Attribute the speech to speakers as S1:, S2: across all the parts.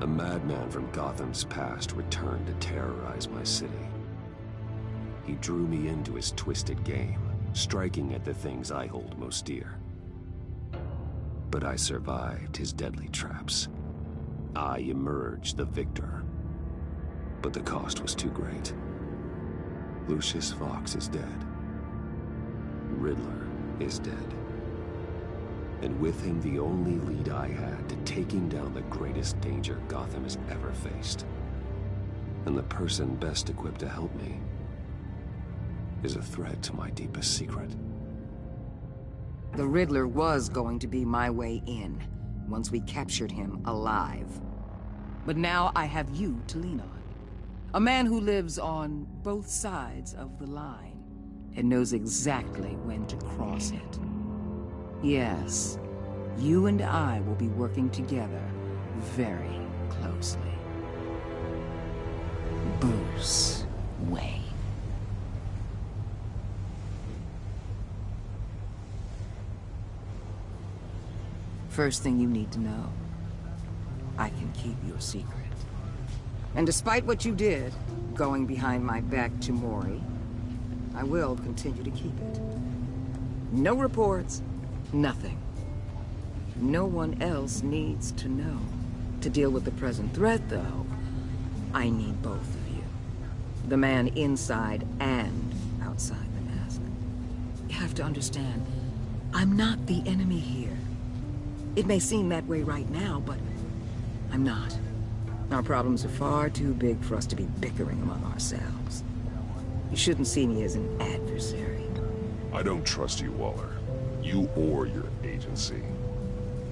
S1: A madman from Gotham's past returned to terrorize my city. He drew me into his twisted game, striking at the things I hold most dear. But I survived his deadly traps. I emerged the victor. But the cost was too great. Lucius Fox is dead. Riddler is dead. And with him the only lead I had to taking down the greatest danger Gotham has ever faced. And the person best equipped to help me is a threat to my deepest secret.
S2: The Riddler was going to be my way in, once we captured him alive. But now I have you to lean on. A man who lives on both sides of the line, and knows exactly when to cross it. Yes, you and I will be working together very closely. Bruce Wayne. First thing you need to know, I can keep your secret. And despite what you did, going behind my back to Mori, I will continue to keep it. No reports, nothing. No one else needs to know. To deal with the present threat, though, I need both of you. The man inside and outside the mask. You have to understand, I'm not the enemy here. It may seem that way right now, but I'm not. Our problems are far too big for us to be bickering among ourselves. You shouldn't see me as an adversary.
S3: I don't trust you, Waller. You or your agency.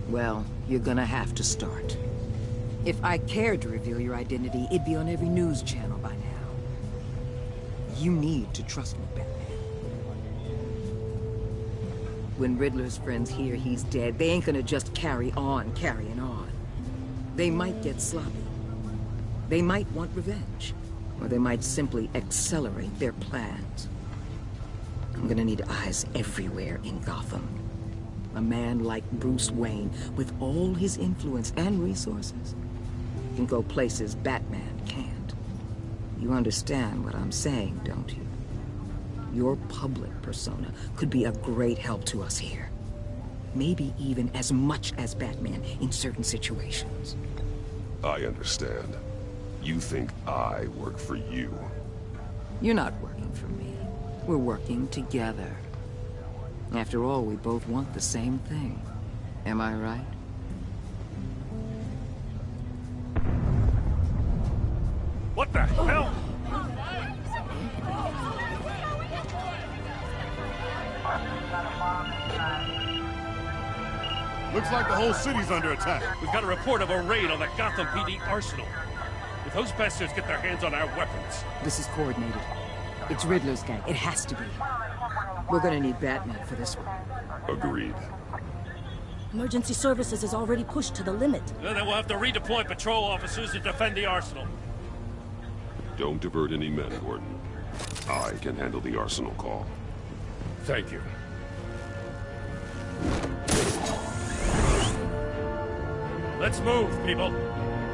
S2: Well, you're gonna have to start. If I cared to reveal your identity, it'd be on every news channel by now. You need to trust me, Batman. When Riddler's friends hear he's dead, they ain't gonna just carry on carrying on. They might get sloppy. They might want revenge. Or they might simply accelerate their plans. I'm gonna need eyes everywhere in Gotham. A man like Bruce Wayne, with all his influence and resources, can go places Batman can't. You understand what I'm saying, don't you? Your public persona could be a great help to us here. Maybe even as much as Batman in certain situations.
S3: I understand. You think I work for you.
S2: You're not working for me. We're working together. After all, we both want the same thing. Am I right?
S4: What the hell?
S5: Looks like the whole city's under attack.
S4: We've got a report of a raid on the Gotham PD arsenal. If those bastards get their hands on our weapons...
S2: This is coordinated. It's Riddler's gang. It has to be. We're gonna need Batman for this one.
S3: Agreed.
S6: Emergency services is already pushed to the limit.
S4: Then we'll have to redeploy patrol officers to defend the arsenal.
S3: Don't divert any men, Gordon. I can handle the arsenal call.
S4: Thank you. Let's move, people.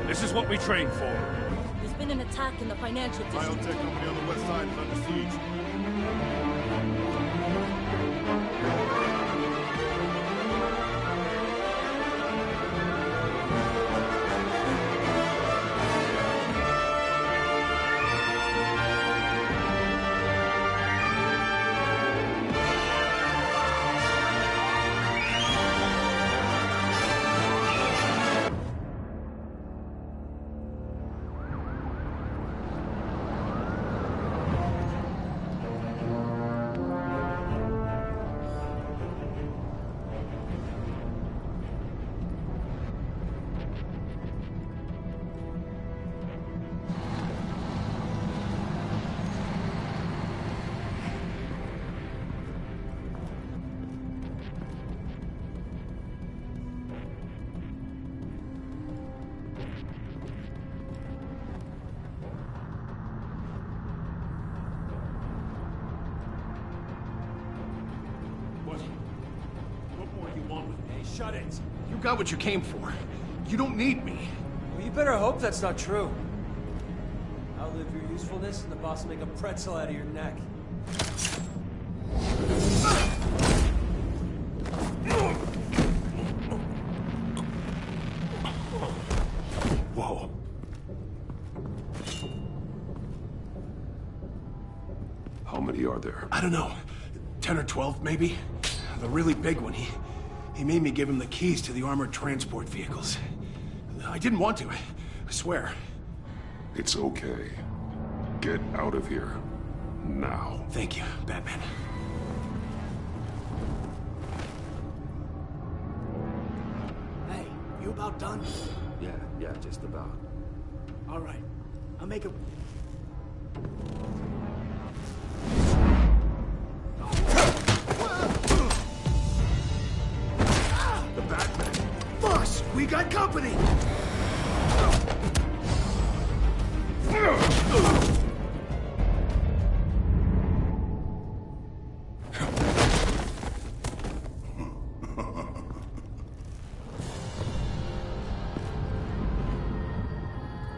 S4: This is what we trained for.
S6: There's been an attack in the financial district.
S5: Biotech company on the west side is under siege.
S4: Shut it!
S5: You got what you came for. You don't need me.
S7: Well, you better hope that's not true. Outlive your usefulness and the boss will make a pretzel out of your neck.
S5: Whoa.
S3: How many are there?
S5: I don't know. 10 or 12, maybe? The really big one, he made me give him the keys to the armored transport vehicles. I didn't want to, I swear.
S3: It's okay. Get out of here. Now.
S5: Thank you, Batman.
S8: Hey, you about done?
S1: Yeah, just about.
S8: All right. I'll make a...
S5: The Batman. Boss, we got company!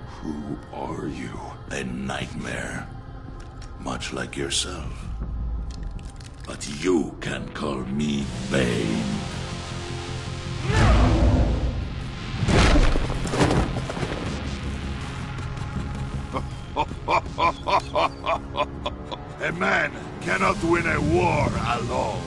S3: Who are you?
S9: A nightmare. Much like yourself. But you can call me Bane. A man cannot win a war alone.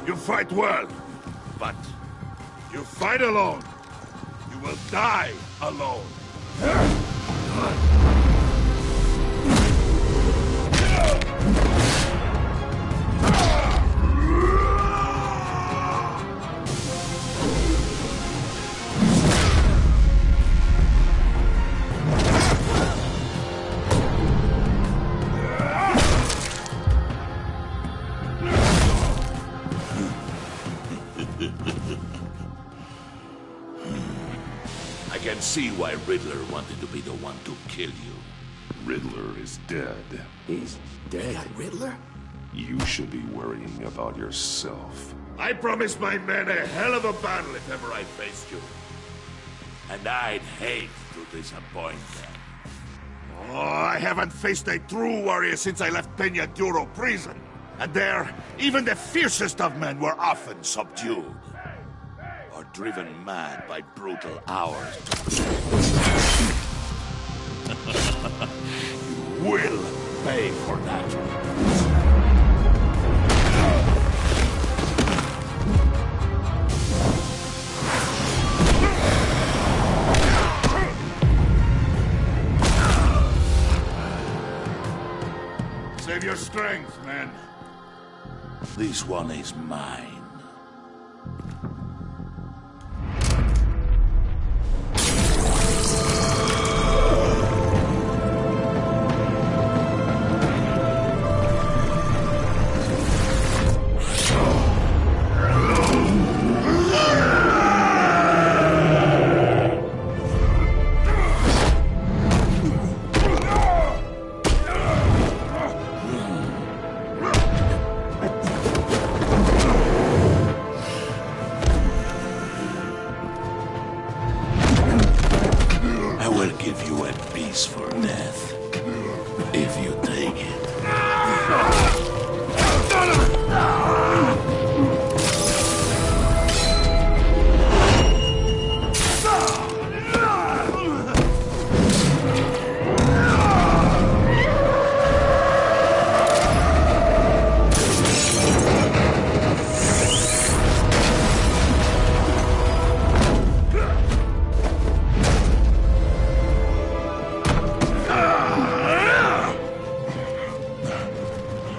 S9: You fight well, but you fight alone. You will die alone. I can see why Riddler wanted to be the one to kill you.
S3: Riddler is dead.
S1: He's dead.
S8: Riddler?
S3: You should be worrying about yourself.
S9: I promised my men a hell of a battle if ever I faced you. And I'd hate to disappoint them. Oh, I haven't faced a true warrior since I left Peña Duro prison. And there, even the fiercest of men were often subdued. Or driven mad by brutal hours. You will pay for that. Save your strength, man. This one is mine. I will give you a piece for death, if you take it.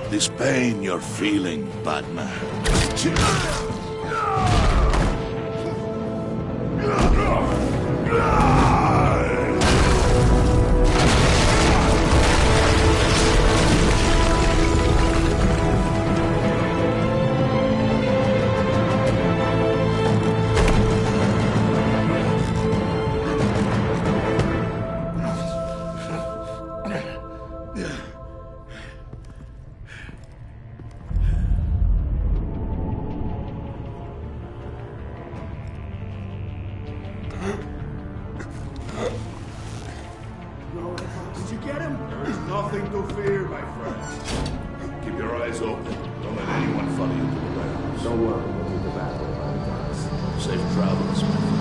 S9: This pain you're feeling, Batman. Nothing to fear, my friend. Keep your eyes open. Don't let anyone follow you to the warehouse.
S1: Don't worry, we'll meet the back way by the docks.
S9: Safe travels, my friends.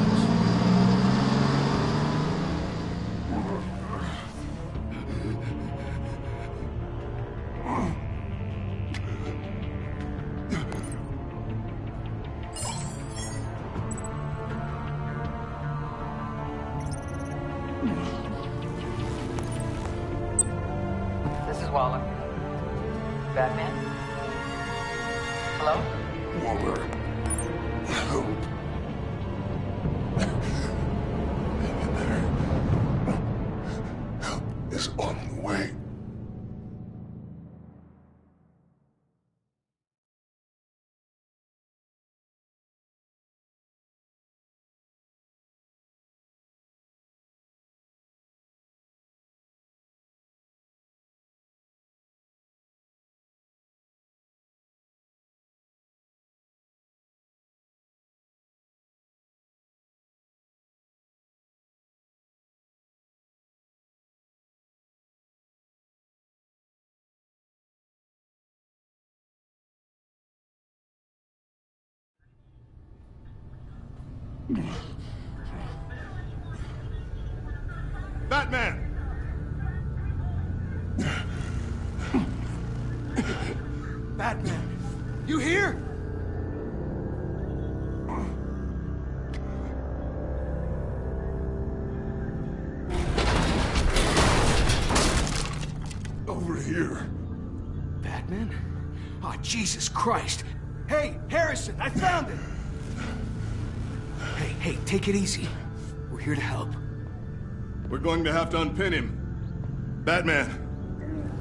S2: This is Waller. Batman? Hello?
S3: Waller. Help. Help is on the way.
S5: Batman! Batman! You here?
S3: Over here.
S5: Batman? Oh, Jesus Christ! Hey, Harrison, I found it! Hey, take it easy. We're here to help.
S10: We're going to have to unpin him. Batman,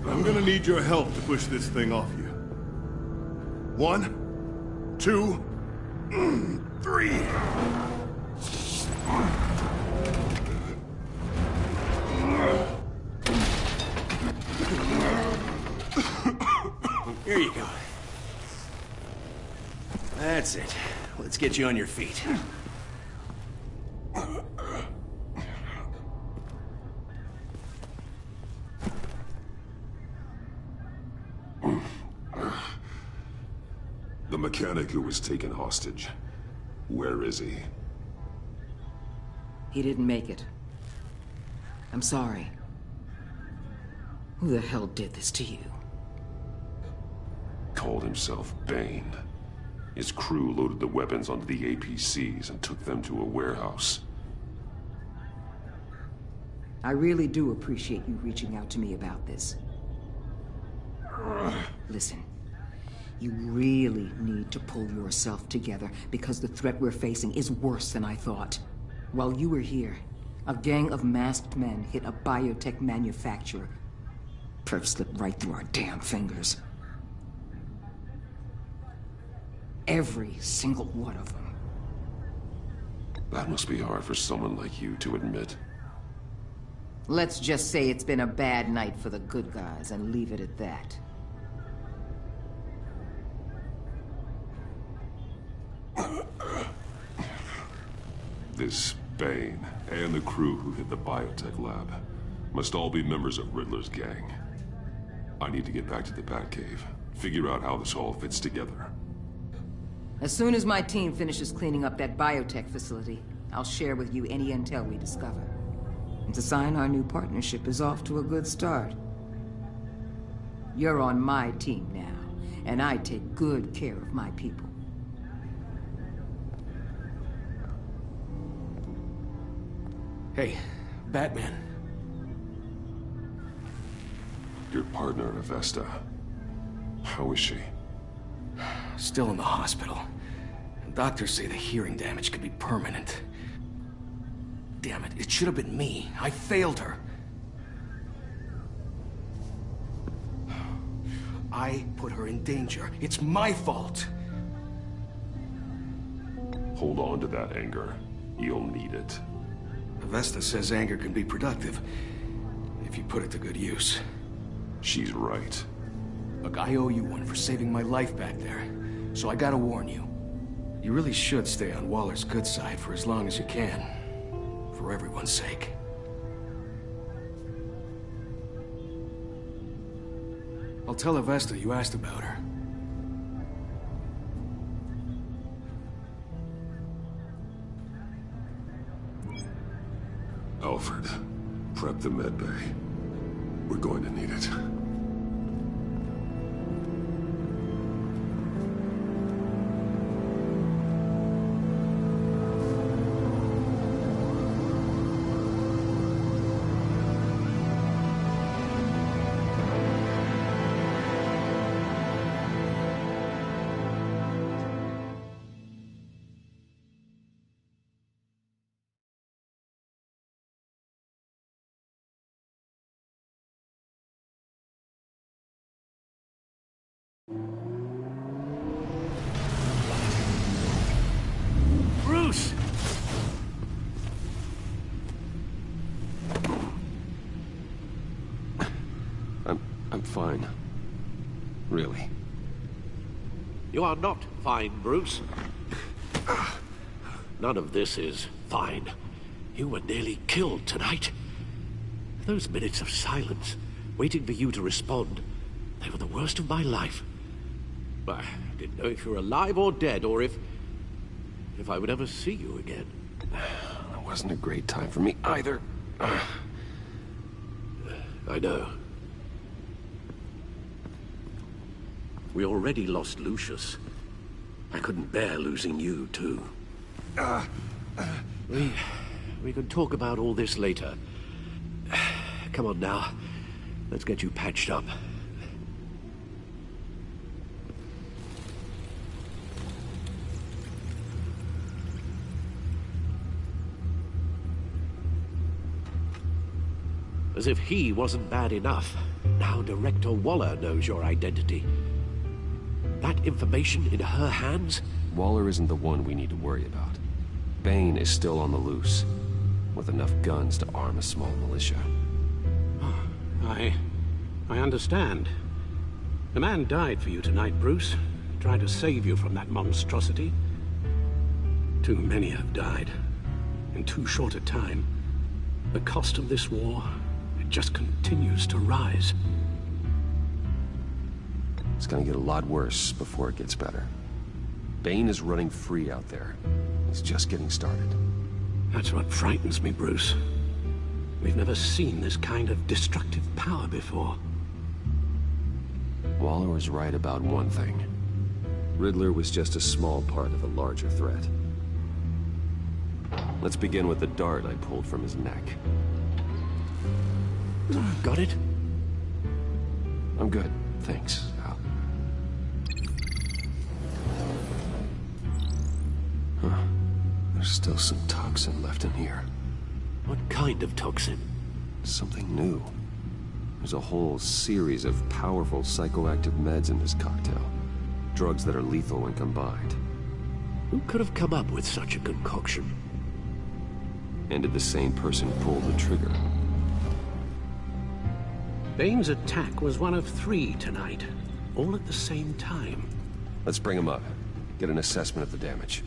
S10: I'm gonna need your help to push this thing off you. 1, 2, 3.
S5: Here you go. That's it. Let's get you on your feet.
S3: The mechanic who was taken hostage. Where is he?
S2: He didn't make it. I'm sorry. Who the hell did this to you?
S3: Called himself Bane. His crew loaded the weapons onto the APCs and took them to a warehouse.
S2: I really do appreciate you reaching out to me about this. Listen, you really need to pull yourself together because the threat we're facing is worse than I thought. While you were here, a gang of masked men hit a biotech manufacturer. Perf slipped right through our damn fingers. Every single one of them.
S3: That must be hard for someone like you to admit.
S2: Let's just say it's been a bad night for the good guys and leave it at that.
S3: This Bane and the crew who hit the biotech lab must all be members of Riddler's gang. I need to get back to the Batcave, figure out how this all fits together.
S2: As soon as my team finishes cleaning up that biotech facility, I'll share with you any intel we discover. And to sign our new partnership is off to a good start. You're on my team now, and I take good care of my people.
S5: Hey, Batman.
S3: Your partner, Avesta. How is she?
S5: Still in the hospital. Doctors say the hearing damage could be permanent. Damn it, it should have been me. I failed her. I put her in danger. It's my fault.
S3: Hold on to that anger. You'll need it.
S5: Avesta says anger can be productive, if you put it to good use.
S3: She's right.
S5: Look, I owe you one for saving my life back there, so I gotta warn you. You really should stay on Waller's good side for as long as you can. For everyone's sake. I'll tell Avesta you asked about her.
S3: Alfred, prep the med bay. We're going to need it.
S4: Bruce!
S1: I'm fine. Really.
S11: You are not fine, Bruce. None of this is fine. You were nearly killed tonight. Those minutes of silence, waiting for you to respond, they were the worst of my life. I didn't know if you were alive or dead, or if I would ever see you again.
S1: It wasn't a great time for me either.
S11: I know. We already lost Lucius. I couldn't bear losing you, too. We can talk about all this later. Come on now. Let's get you patched up. As if he wasn't bad enough, now Director Waller knows your identity. That information in her hands?
S1: Waller isn't the one we need to worry about. Bane is still on the loose, with enough guns to arm a small militia.
S12: I understand. The man died for you tonight, Bruce. Tried to save you from that monstrosity. Too many have died. In too short a time. The cost of this war, it just continues to rise.
S1: It's gonna get a lot worse before it gets better. Bane is running free out there. He's just getting started.
S12: That's what frightens me, Bruce. We've never seen this kind of destructive power before.
S1: Waller was right about one thing. Riddler was just a small part of a larger threat. Let's begin with the dart I pulled from his neck.
S11: Got it?
S1: I'm good, thanks, Al. Huh. There's still some toxin left in here.
S11: What kind of toxin?
S1: Something new. There's a whole series of powerful psychoactive meds in this cocktail. Drugs that are lethal when combined.
S11: Who could have come up with such a concoction?
S1: And did the same person pull the trigger?
S12: Bane's attack was one of 3 tonight, all at the same time.
S1: Let's bring him up. Get an assessment of the damage.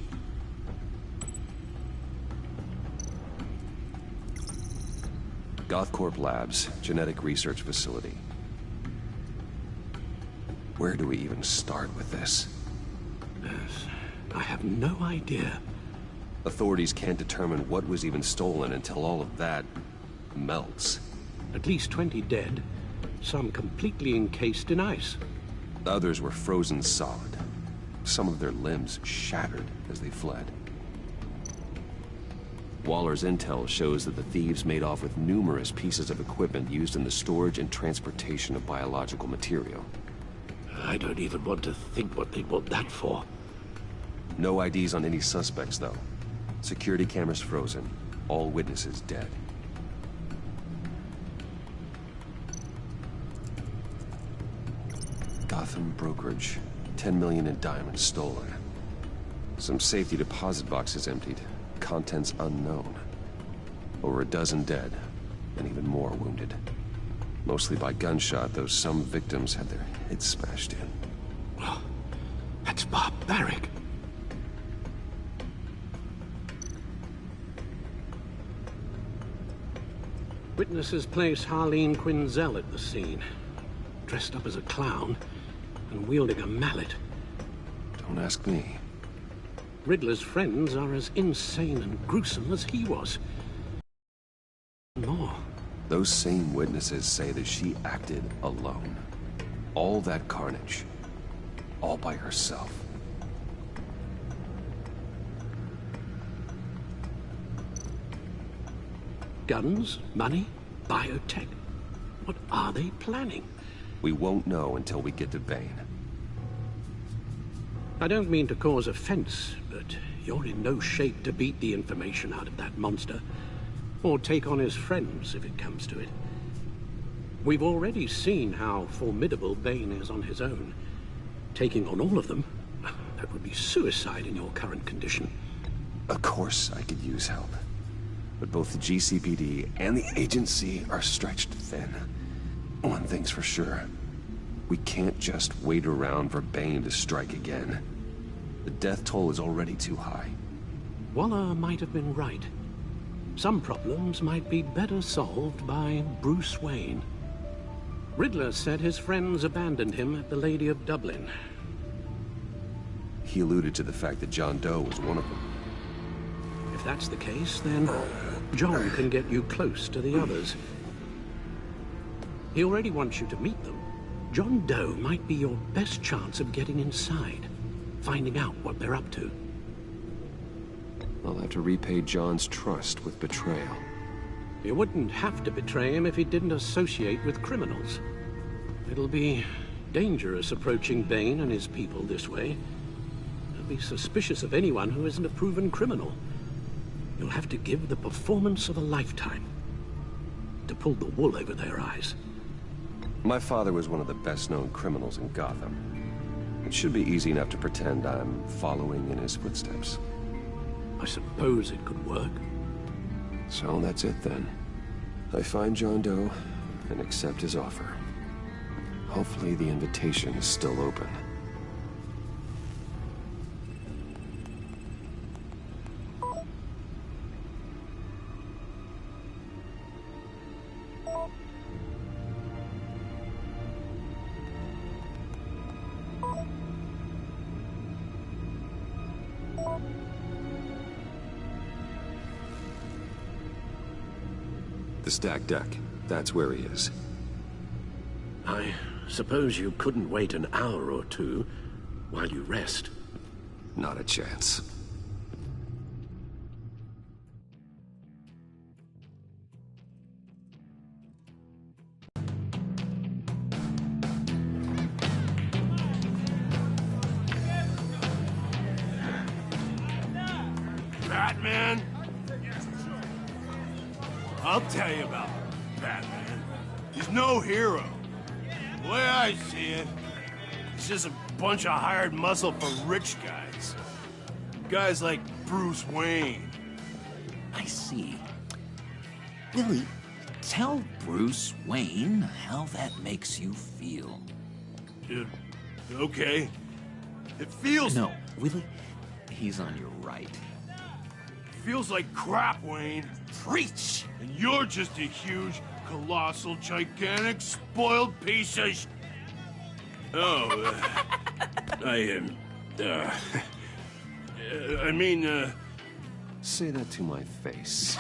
S1: Gothcorp Labs, genetic research facility. Where do we even start with this?
S12: Yes, I have no idea.
S1: Authorities can't determine what was even stolen until all of that melts.
S12: At least 20 dead, some completely encased in ice.
S1: Others were frozen solid. Some of their limbs shattered as they fled. Waller's intel shows that the thieves made off with numerous pieces of equipment used in the storage and transportation of biological material.
S11: I don't even want to think what they'd want that for.
S1: No IDs on any suspects, though. Security cameras frozen. All witnesses dead. Gotham brokerage. 10 million in diamonds stolen. Some safety deposit boxes emptied. Contents unknown. Over a dozen dead, and even more wounded. Mostly by gunshot, though some victims had their heads smashed in.
S12: Oh, that's barbaric. Witnesses place Harleen Quinzel at the scene. dressed up as a clown and wielding a mallet.
S1: Don't ask me.
S12: Riddler's friends are as insane and gruesome as he was. More.
S1: Those same witnesses say that she acted alone. All that carnage. All by herself.
S12: Guns, money, biotech. What are they planning?
S1: We won't know until we get to Bane.
S12: I don't mean to cause offense, but you're in no shape to beat the information out of that monster, or take on his friends if it comes to it. We've already seen how formidable Bane is on his own. Taking on all of them, that would be suicide in your current condition.
S1: Of course I could use help. But both the GCPD and the agency are stretched thin. One thing's for sure. We can't just wait around for Bane to strike again. The death toll is already too high.
S12: Waller might have been right. Some problems might be better solved by Bruce Wayne. Riddler said his friends abandoned him at the Lady of Dublin.
S1: He alluded to the fact that John Doe was one of them.
S12: If that's the case, then John can get you close to the others. He already wants you to meet them. John Doe might be your best chance of getting inside, finding out what they're up to.
S1: I'll have to repay John's trust with betrayal.
S12: You wouldn't have to betray him if he didn't associate with criminals. It'll be dangerous approaching Bane and his people this way. They'll be suspicious of anyone who isn't a proven criminal. You'll have to give the performance of a lifetime to pull the wool over their eyes.
S1: My father was one of the best-known criminals in Gotham. It should be easy enough to pretend I'm following in his footsteps.
S12: I suppose it could work.
S1: So that's it then. I find John Doe and accept his offer. Hopefully the invitation is still open. The stacked deck. That's where he is.
S11: I suppose you couldn't wait an hour or two while you rest?
S1: Not a chance.
S5: Batman? I'll tell you about Batman. He's no hero. The way I see it, he's just a bunch of hired muscle for rich guys. Guys like Bruce Wayne.
S13: I see. Willie, tell Bruce Wayne how that makes you feel.
S5: Okay. It feels...
S13: No, Willie, he's on your right.
S5: Feels like crap, Wayne.
S13: Preach!
S5: And you're just a huge, colossal, gigantic, spoiled piece of
S1: Say that to my face.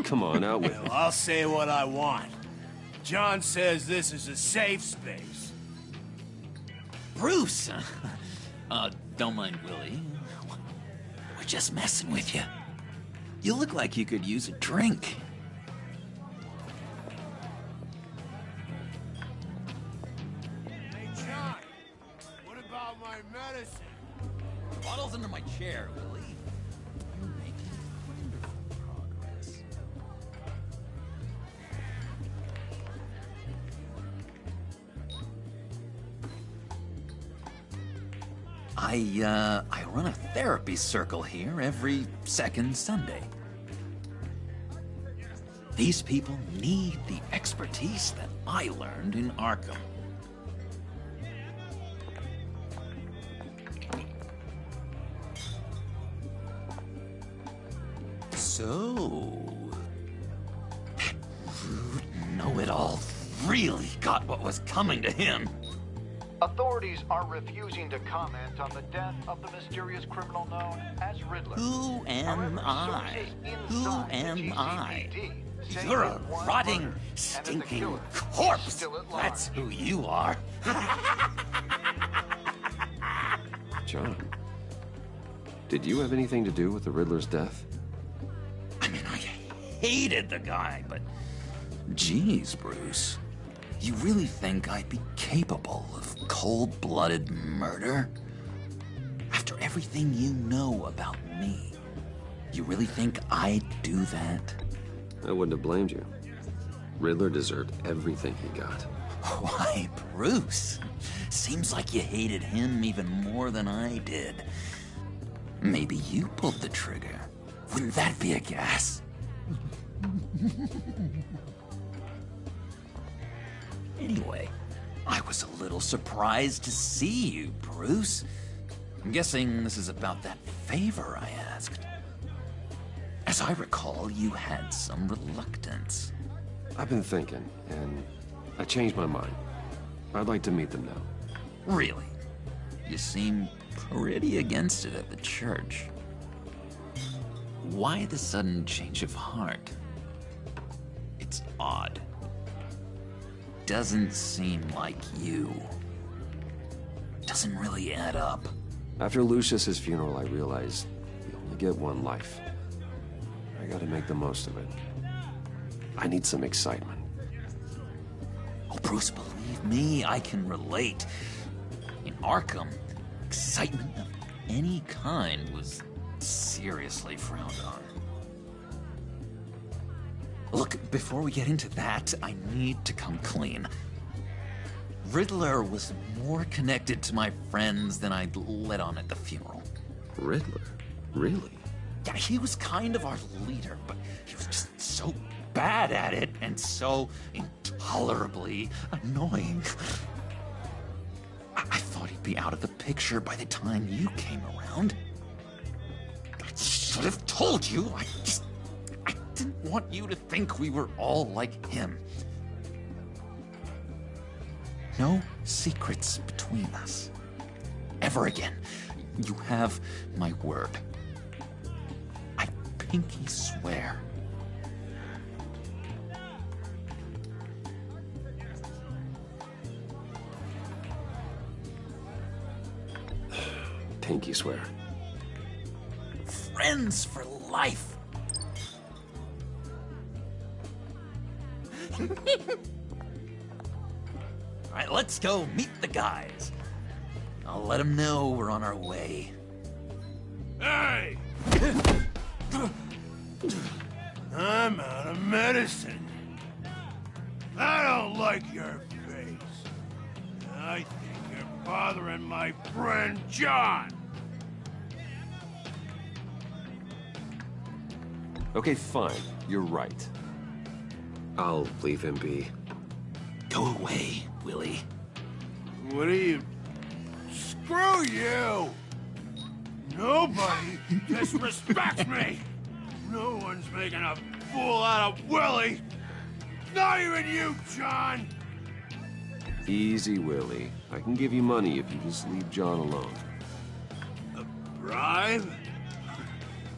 S1: Come on, out with it.
S5: Well, I'll say what I want. John says this is a safe space.
S13: Bruce! Don't mind Willie. We're just messing with you. You look like you could use a drink.
S5: Hey, John, what about my medicine?
S13: Bottle's under my chair, Willie. You're making wonderful progress. I run a therapy circle here every second Sunday. These people need the expertise that I learned in Arkham. So, that rude know-it-all really got what was coming to him.
S14: Authorities are refusing to comment on the death of the mysterious criminal known as Riddler.
S13: Who am I? Who am I? You're a rotting, stinking corpse. That's who you are.
S1: John, did you have anything to do with the Riddler's death?
S13: I mean, I hated the guy, but... Geez, Bruce. You really think I'd be capable of cold-blooded murder? After everything you know about me, you really think I'd do that?
S1: I wouldn't have blamed you. Riddler deserved everything he got.
S13: Why, Bruce? Seems like you hated him even more than I did. Maybe you pulled the trigger. Wouldn't that be a gas? Anyway, I was a little surprised to see you, Bruce. I'm guessing this is about that favor I asked. As I recall, you had some reluctance.
S1: I've been thinking, and I changed my mind. I'd like to meet them now.
S13: Really? You seem pretty against it at the church. Why the sudden change of heart? It's odd. Doesn't seem like you. Doesn't really add up.
S1: After Lucius's funeral, I realized you only get one life. I gotta make the most of it. I need some excitement.
S13: Oh, Bruce, believe me, I can relate. In Arkham, excitement of any kind was seriously frowned on. Look, before we get into that, I need to come clean. Riddler was more connected to my friends than I'd let on at the funeral.
S1: Riddler? Really?
S13: Yeah, he was kind of our leader, but he was just so bad at it and so intolerably annoying. I thought he'd be out of the picture by the time you came around. I should have told you. I didn't want you to think we were all like him. No secrets between us. Ever again. You have my word. I pinky swear.
S1: Pinky swear.
S13: Friends for life. All right, let's go meet the guys. I'll let them know we're on our way.
S5: Hey! I'm out of medicine. I don't like your face. I think you're bothering my friend John.
S1: Okay, fine. You're right. I'll leave him be.
S13: Go away, Willie.
S5: What are you... Screw you! Nobody disrespects me! No one's making a fool out of Willie! Not even you, John!
S1: Easy, Willie. I can give you money if you just leave John alone.
S5: A bribe?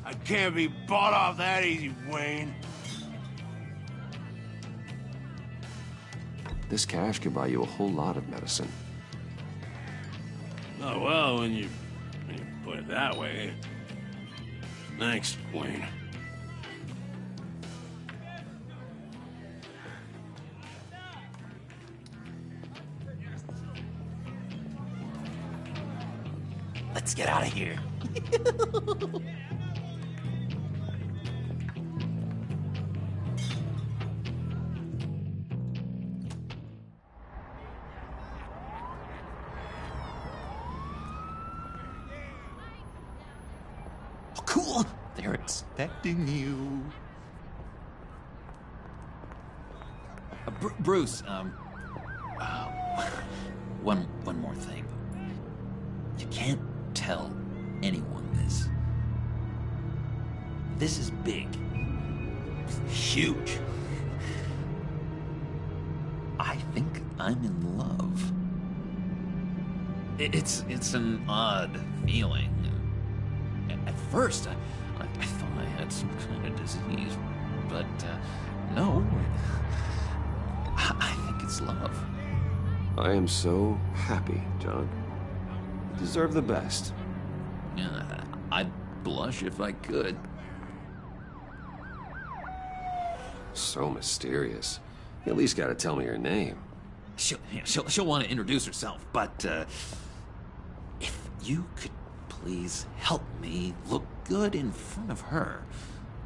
S5: I can't be bought off that easy, Wayne.
S1: This cash could buy you a whole lot of medicine.
S5: Oh, well, when you put it that way. Thanks, Wayne.
S13: Let's get out of here. Cool. They're expecting you. Bruce, one more thing. You can't tell anyone this. This is big. Huge. I I'm in love. It's an odd feeling. At first, I thought I had some kind of disease, but no. I think it's love.
S1: I am so happy, John. You deserve the best.
S13: Yeah, I'd blush if I could.
S1: So mysterious. You at least gotta tell me her name.
S13: She'll want to introduce herself, but if you could please help me look good in front of her,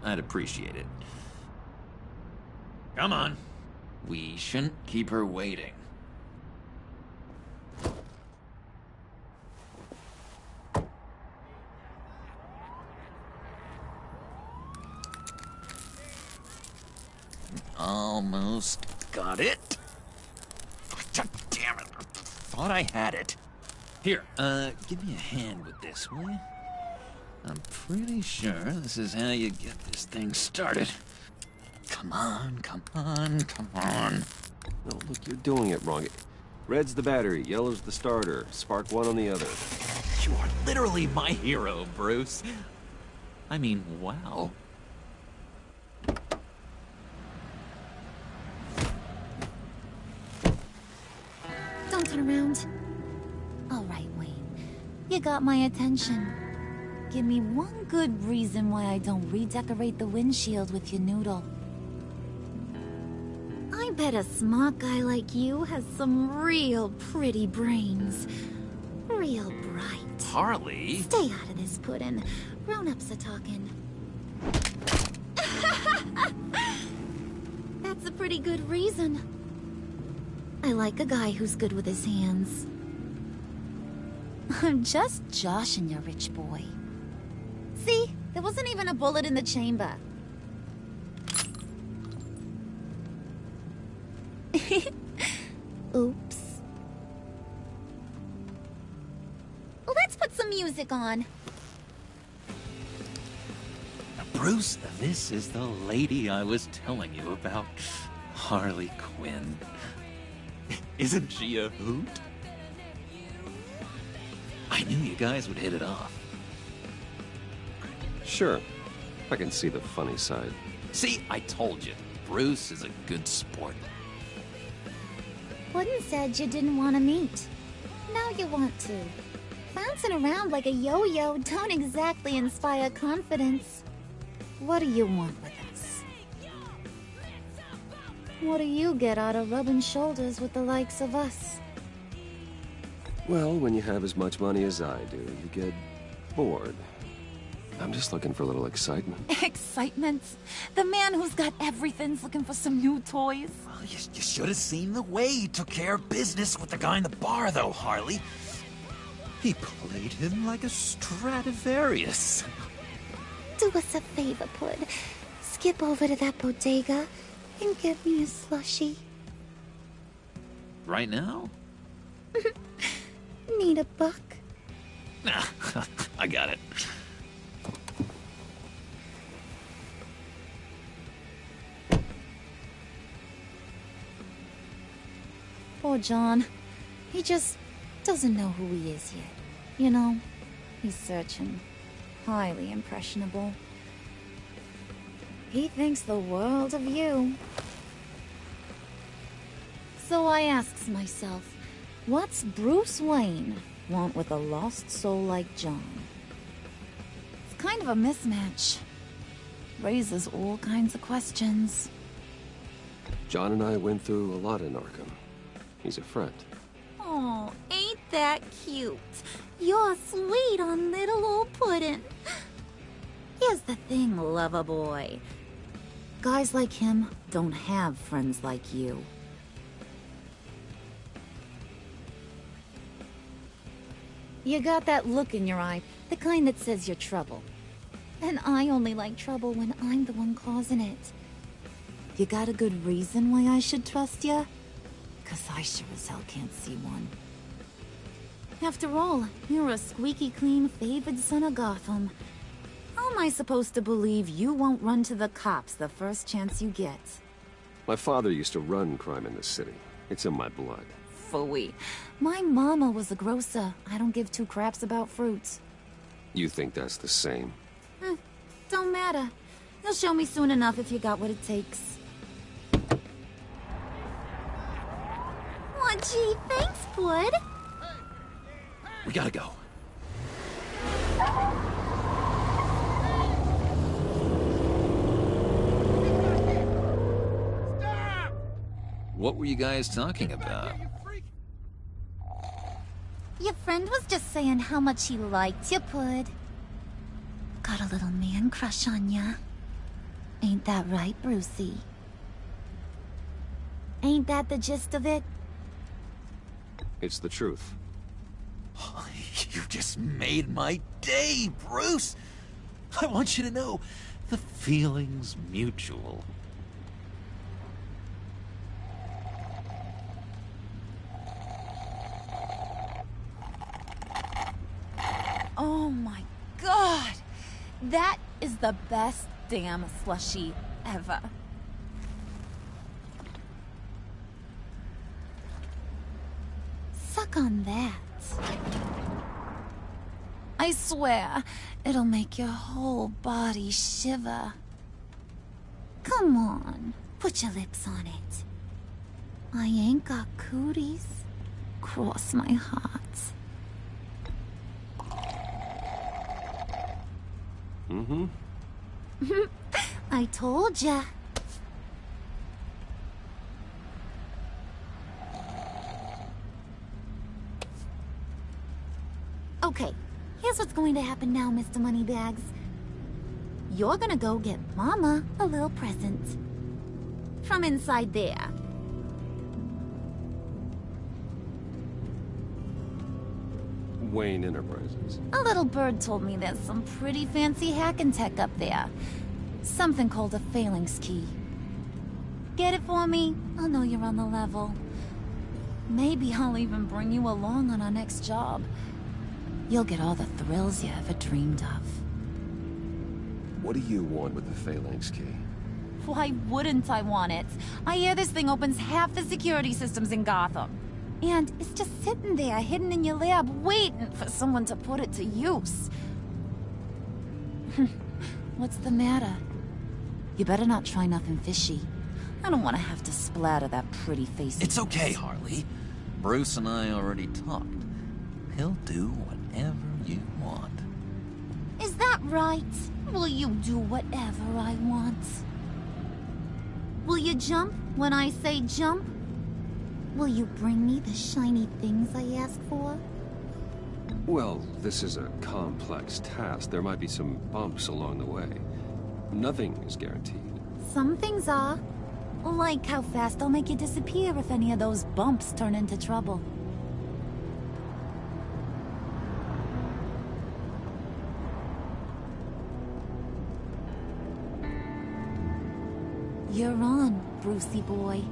S13: I'd appreciate it. Come on. We shouldn't keep her waiting. Almost got it. God damn it. Thought I had it. Here, give me a hand with this, will you? I'm pretty sure this is how you get this thing started. Come on, come on, come on.
S1: No, look, you're doing it wrong. Red's the battery, yellow's the starter. Spark one on the other.
S13: You are literally my hero, Bruce. I mean, wow.
S15: Don't turn around. All right, Wayne. You got my attention. Give me one good reason why I don't redecorate the windshield with your noodle. I bet a smart guy like you has some real pretty brains. Real bright.
S13: Harley?
S15: Stay out of this, Puddin'. Grown-ups are talking. That's a pretty good reason. I like a guy who's good with his hands. I'm just joshing you, rich boy. See? There wasn't even a bullet in the chamber. Oops. Let's put some music on.
S13: Bruce, this is the lady I was telling you about. Harley Quinn. Isn't she a hoot? I knew you guys would hit it off.
S1: Sure. I can see the funny side.
S13: See, I told you. Bruce is a good sport.
S15: Puddin' said you didn't want to meet. Now you want to. Bouncing around like a yo-yo don't exactly inspire confidence. What do you want with us? What do you get out of rubbing shoulders with the likes of us?
S1: Well, when you have as much money as I do, you get bored. I'm just looking for a little excitement.
S15: Excitement? The man who's got everything's looking for some new toys.
S13: Well, you should have seen the way he took care of business with the guy in the bar, though, Harley. He played him like a Stradivarius.
S15: Do us a favor, Pud. Skip over to that bodega and get me a slushie.
S13: Right now?
S15: Need a buck?
S13: Nah, I got it.
S15: Poor John. He just doesn't know who he is yet. You know, he's searching. Highly impressionable. He thinks the world of you. So I asks myself, what's Bruce Wayne want with a lost soul like John? It's kind of a mismatch. Raises all kinds of questions.
S1: John and I went through a lot in Arkham. He's a friend.
S15: Oh, ain't that cute? You're sweet on little old Puddin'. Here's the thing, lover boy. Guys like him don't have friends like you. You got that look in your eye, the kind that says you're trouble. And I only like trouble when I'm the one causing it. You got a good reason why I should trust you? 'Cause I sure as hell can't see one. After all, you're a squeaky clean favored son of Gotham. How am I supposed to believe you won't run to the cops the first chance you get?
S1: My father used to run crime in this city. It's in my blood.
S15: Phooey. My mama was a grocer. I don't give two craps about fruits.
S1: You think that's the same?
S15: Don't matter. You'll show me soon enough if you got what it takes. Aw, gee, thanks, bud.
S13: We gotta go. What were you guys talking about?
S15: Your friend was just saying how much he liked you, Pud. Got a little man crush on ya. Ain't that right, Brucey? Ain't that the gist of it?
S1: It's the truth.
S13: You just made my day, Bruce! I want you to know, the feeling's mutual.
S15: Oh my god! That is the best damn slushie ever. Suck on that. I swear, it'll make your whole body shiver. Come on, put your lips on it. I ain't got cooties. Cross my heart.
S1: Mm-hmm.
S15: I told ya. Okay, here's what's going to happen now, Mr. Moneybags. You're gonna go get Mama a little present. From inside there.
S1: Wayne Enterprises.
S15: A little bird told me there's some pretty fancy hacking tech up there. Something called a phalanx key. Get it for me? I'll know you're on the level. Maybe I'll even bring you along on our next job. You'll get all the thrills you ever dreamed of.
S1: What do you want with the phalanx key?
S15: Why wouldn't I want it? I hear this thing opens half the security systems in Gotham. And it's just sitting there, hidden in your lab, waiting for someone to put it to use. What's the matter? You better not try nothing fishy. I don't want to have to splatter that pretty face.
S13: It's okay, Harley. Bruce and I already talked. He'll do whatever you want.
S15: Is that right? Will you do whatever I want? Will you jump when I say jump? Will you bring me the shiny things I ask for?
S1: Well, this is a complex task. There might be some bumps along the way. Nothing is guaranteed.
S15: Some things are. Like how fast I'll make you disappear if any of those bumps turn into trouble. You're on, Brucey boy.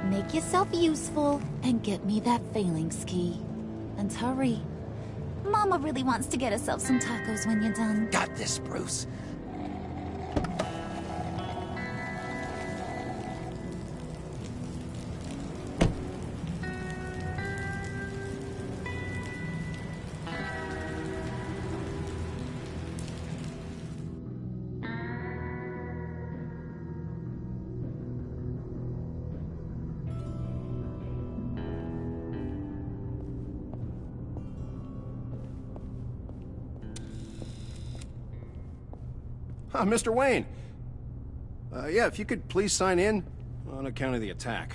S15: Make yourself useful and get me that phalanx key. And hurry. Mama really wants to get herself some tacos when you're done.
S13: Got this, Bruce.
S16: Mr. Wayne. Yeah, if you could please sign in on account of the attack.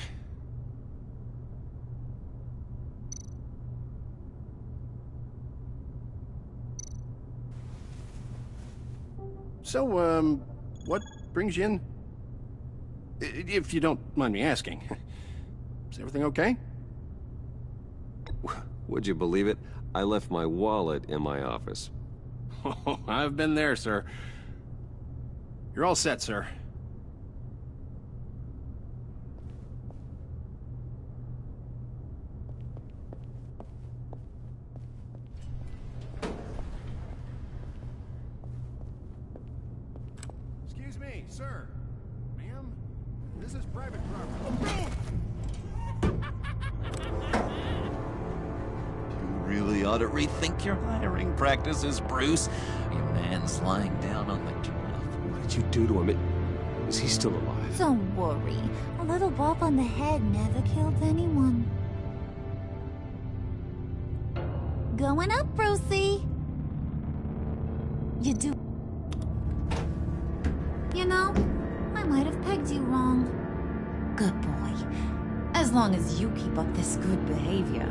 S16: So, what brings you in? If you don't mind me asking. Is everything okay?
S1: Would you believe it? I left my wallet in my office.
S16: Oh, I've been there, sir. You're all set, sir. Excuse me, sir. Ma'am? This is private property.
S13: You really ought to rethink your hiring practices, Bruce. Your man's lying down on the job.
S1: What did you do to him? Is he still alive?
S15: Don't worry. A little bump on the head never killed anyone. Going up, Brucey. You do. You know, I might have pegged you wrong. Good boy. As long as you keep up this good behavior.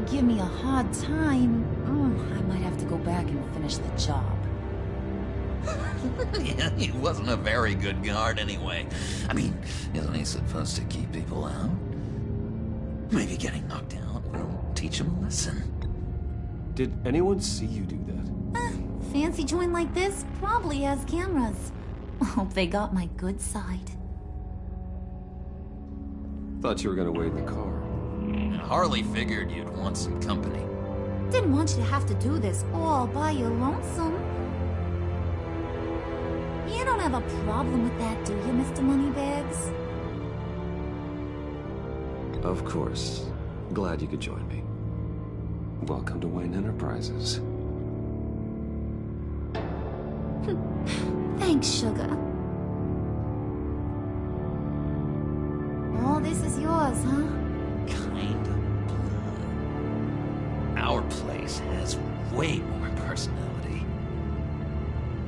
S15: Give me a hard time, I might have to go back and finish the job.
S13: Yeah, he wasn't a very good guard anyway. I mean, isn't he supposed to keep people out? Maybe getting knocked out will teach him a lesson.
S1: Did anyone see you do that?
S15: Fancy joint like this probably has cameras. Hope they got my good side.
S1: Thought you were gonna wait in the car.
S13: Harley figured you'd want some company.
S15: Didn't want you to have to do this all by your lonesome. You don't have a problem with that, do you, Mr. Moneybags?
S1: Of course. Glad you could join me. Welcome to Wayne Enterprises.
S15: Thanks, sugar. All this is yours, huh?
S13: Kind of blue. Our place has way more personality.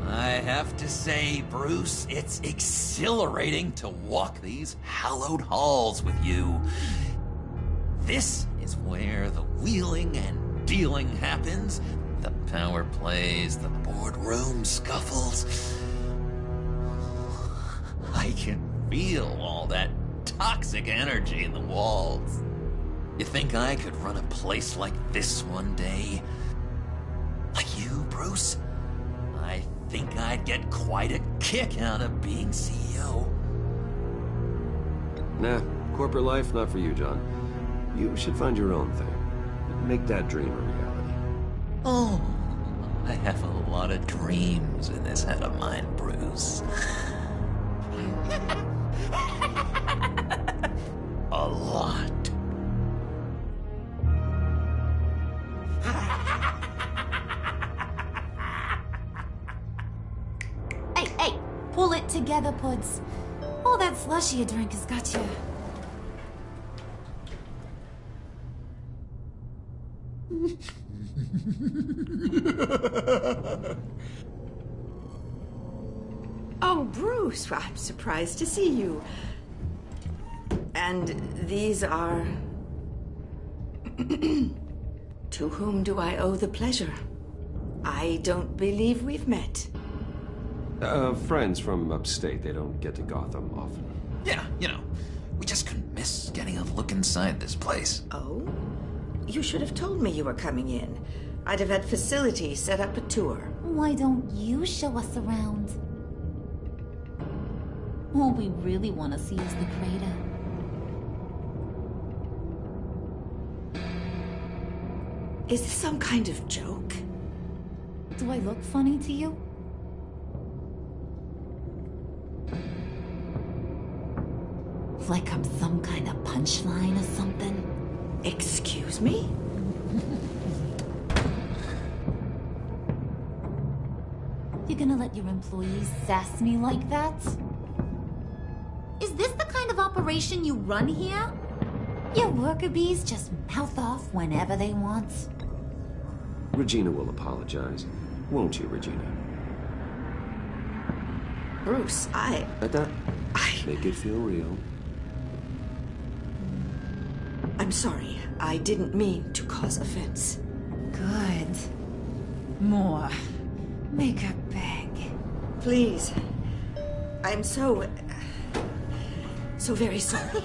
S13: I have to say, Bruce, it's exhilarating to walk these hallowed halls with you. This is where the wheeling and dealing happens, the power plays, the boardroom scuffles. I can feel all that toxic energy in the walls. You think I could run a place like this one day? Like you, Bruce? I think I'd get quite a kick out of being CEO.
S1: Nah, corporate life, not for you, John. You should find your own thing. Make that dream a reality.
S13: Oh, I have a lot of dreams in this head of mine, Bruce. A lot.
S15: Hey, pull it together, Puds. All that slushy you drink has got you.
S17: Oh, Bruce, I'm surprised to see you. And these are... To whom do I owe the pleasure? I don't believe we've met.
S1: Friends from upstate. They don't get to Gotham often.
S13: Yeah, you know, we just couldn't miss getting a look inside this place.
S17: Oh? You should have told me you were coming in. I'd have had facilities set up a tour.
S15: Why don't you show us around? All we really want to see is the crater.
S17: Is this some kind of joke?
S15: Do I look funny to you? Like I'm some kind of punchline or something?
S17: Excuse me?
S15: You gonna let your employees sass me like that? Is this the kind of operation you run here? Your worker bees just mouth off whenever they want.
S1: Regina will apologize. Won't you, Regina?
S17: Bruce, I...
S1: Make it feel real.
S17: I'm sorry. I didn't mean to cause offense.
S15: Good. More. Make her beg.
S17: Please. I'm so very sorry.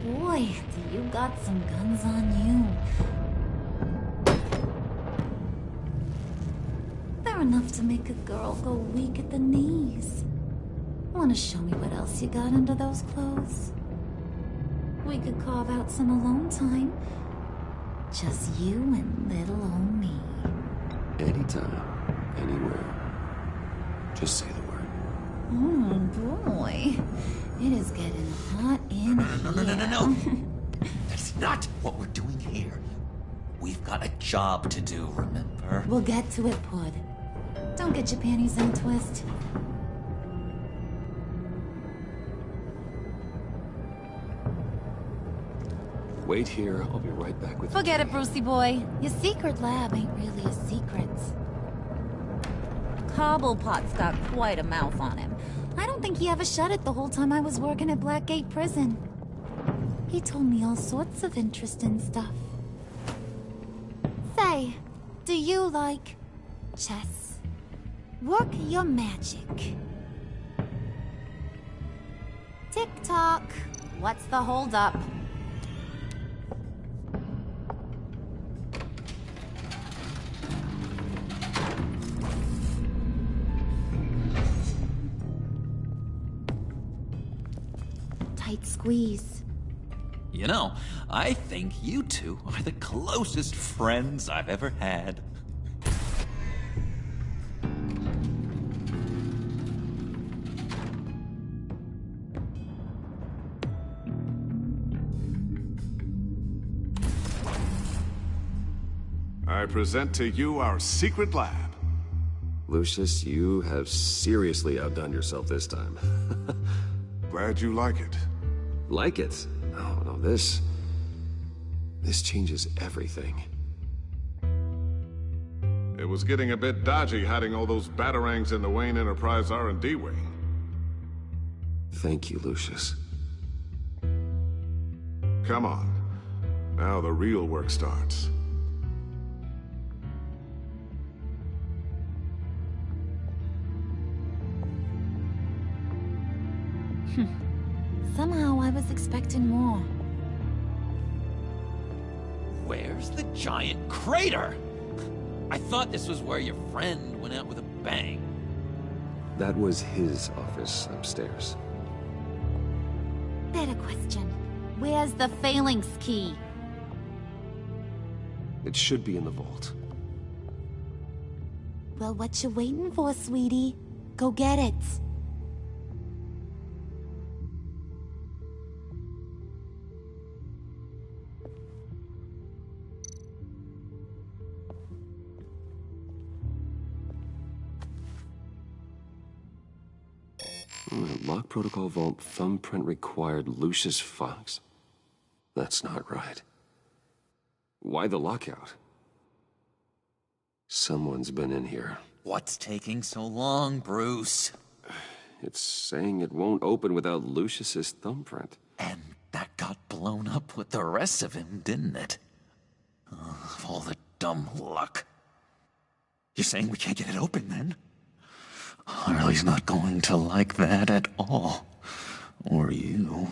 S15: Boy, do you got some guns on you. They're enough to make a girl go weak at the knees. Wanna show me what else you got under those clothes? We could carve out some alone time. Just you and little old me.
S1: Anytime, anywhere. Just say the word.
S15: Oh boy. It is getting hot in here.
S13: No. That's not what we're doing here. We've got a job to do, remember?
S15: We'll get to it, Pud. Don't get your panties in a twist.
S1: Wait here, I'll be right back with you.
S15: Forget it, Brucey boy. Your secret lab ain't really a secret. Cobblepot's got quite a mouth on him. I don't think he ever shut it the whole time I was working at Blackgate Prison. He told me all sorts of interesting stuff. Say, do you like chess? Work your magic. Tick-tock. What's the holdup? Tight squeeze.
S13: You know, I think you two are the closest friends I've ever had.
S10: I present to you our secret lab.
S1: Lucius, you have seriously outdone yourself this time.
S10: Glad you like it.
S1: Like it? Oh, no, this changes everything.
S10: It was getting a bit dodgy hiding all those batarangs in the Wayne Enterprise R&D wing.
S1: Thank you, Lucius.
S10: Come on. Now the real work starts.
S15: Somehow I was expecting more.
S13: Where's the giant crater? I thought this was where your friend went out with a bang.
S1: That was his office upstairs.
S15: Better question. Where's the phalanx key?
S1: It should be in the vault.
S15: Well, what you waiting for, sweetie? Go get it.
S1: Lock protocol vault thumbprint required Lucius Fox? That's not right. Why the lockout? Someone's been in here.
S13: What's taking so long, Bruce?
S1: It's saying it won't open without Lucius's thumbprint.
S13: And that got blown up with the rest of him, didn't it? Oh, all the dumb luck. You're saying we can't get it open, then? Harley's not going to like that at all. Or you.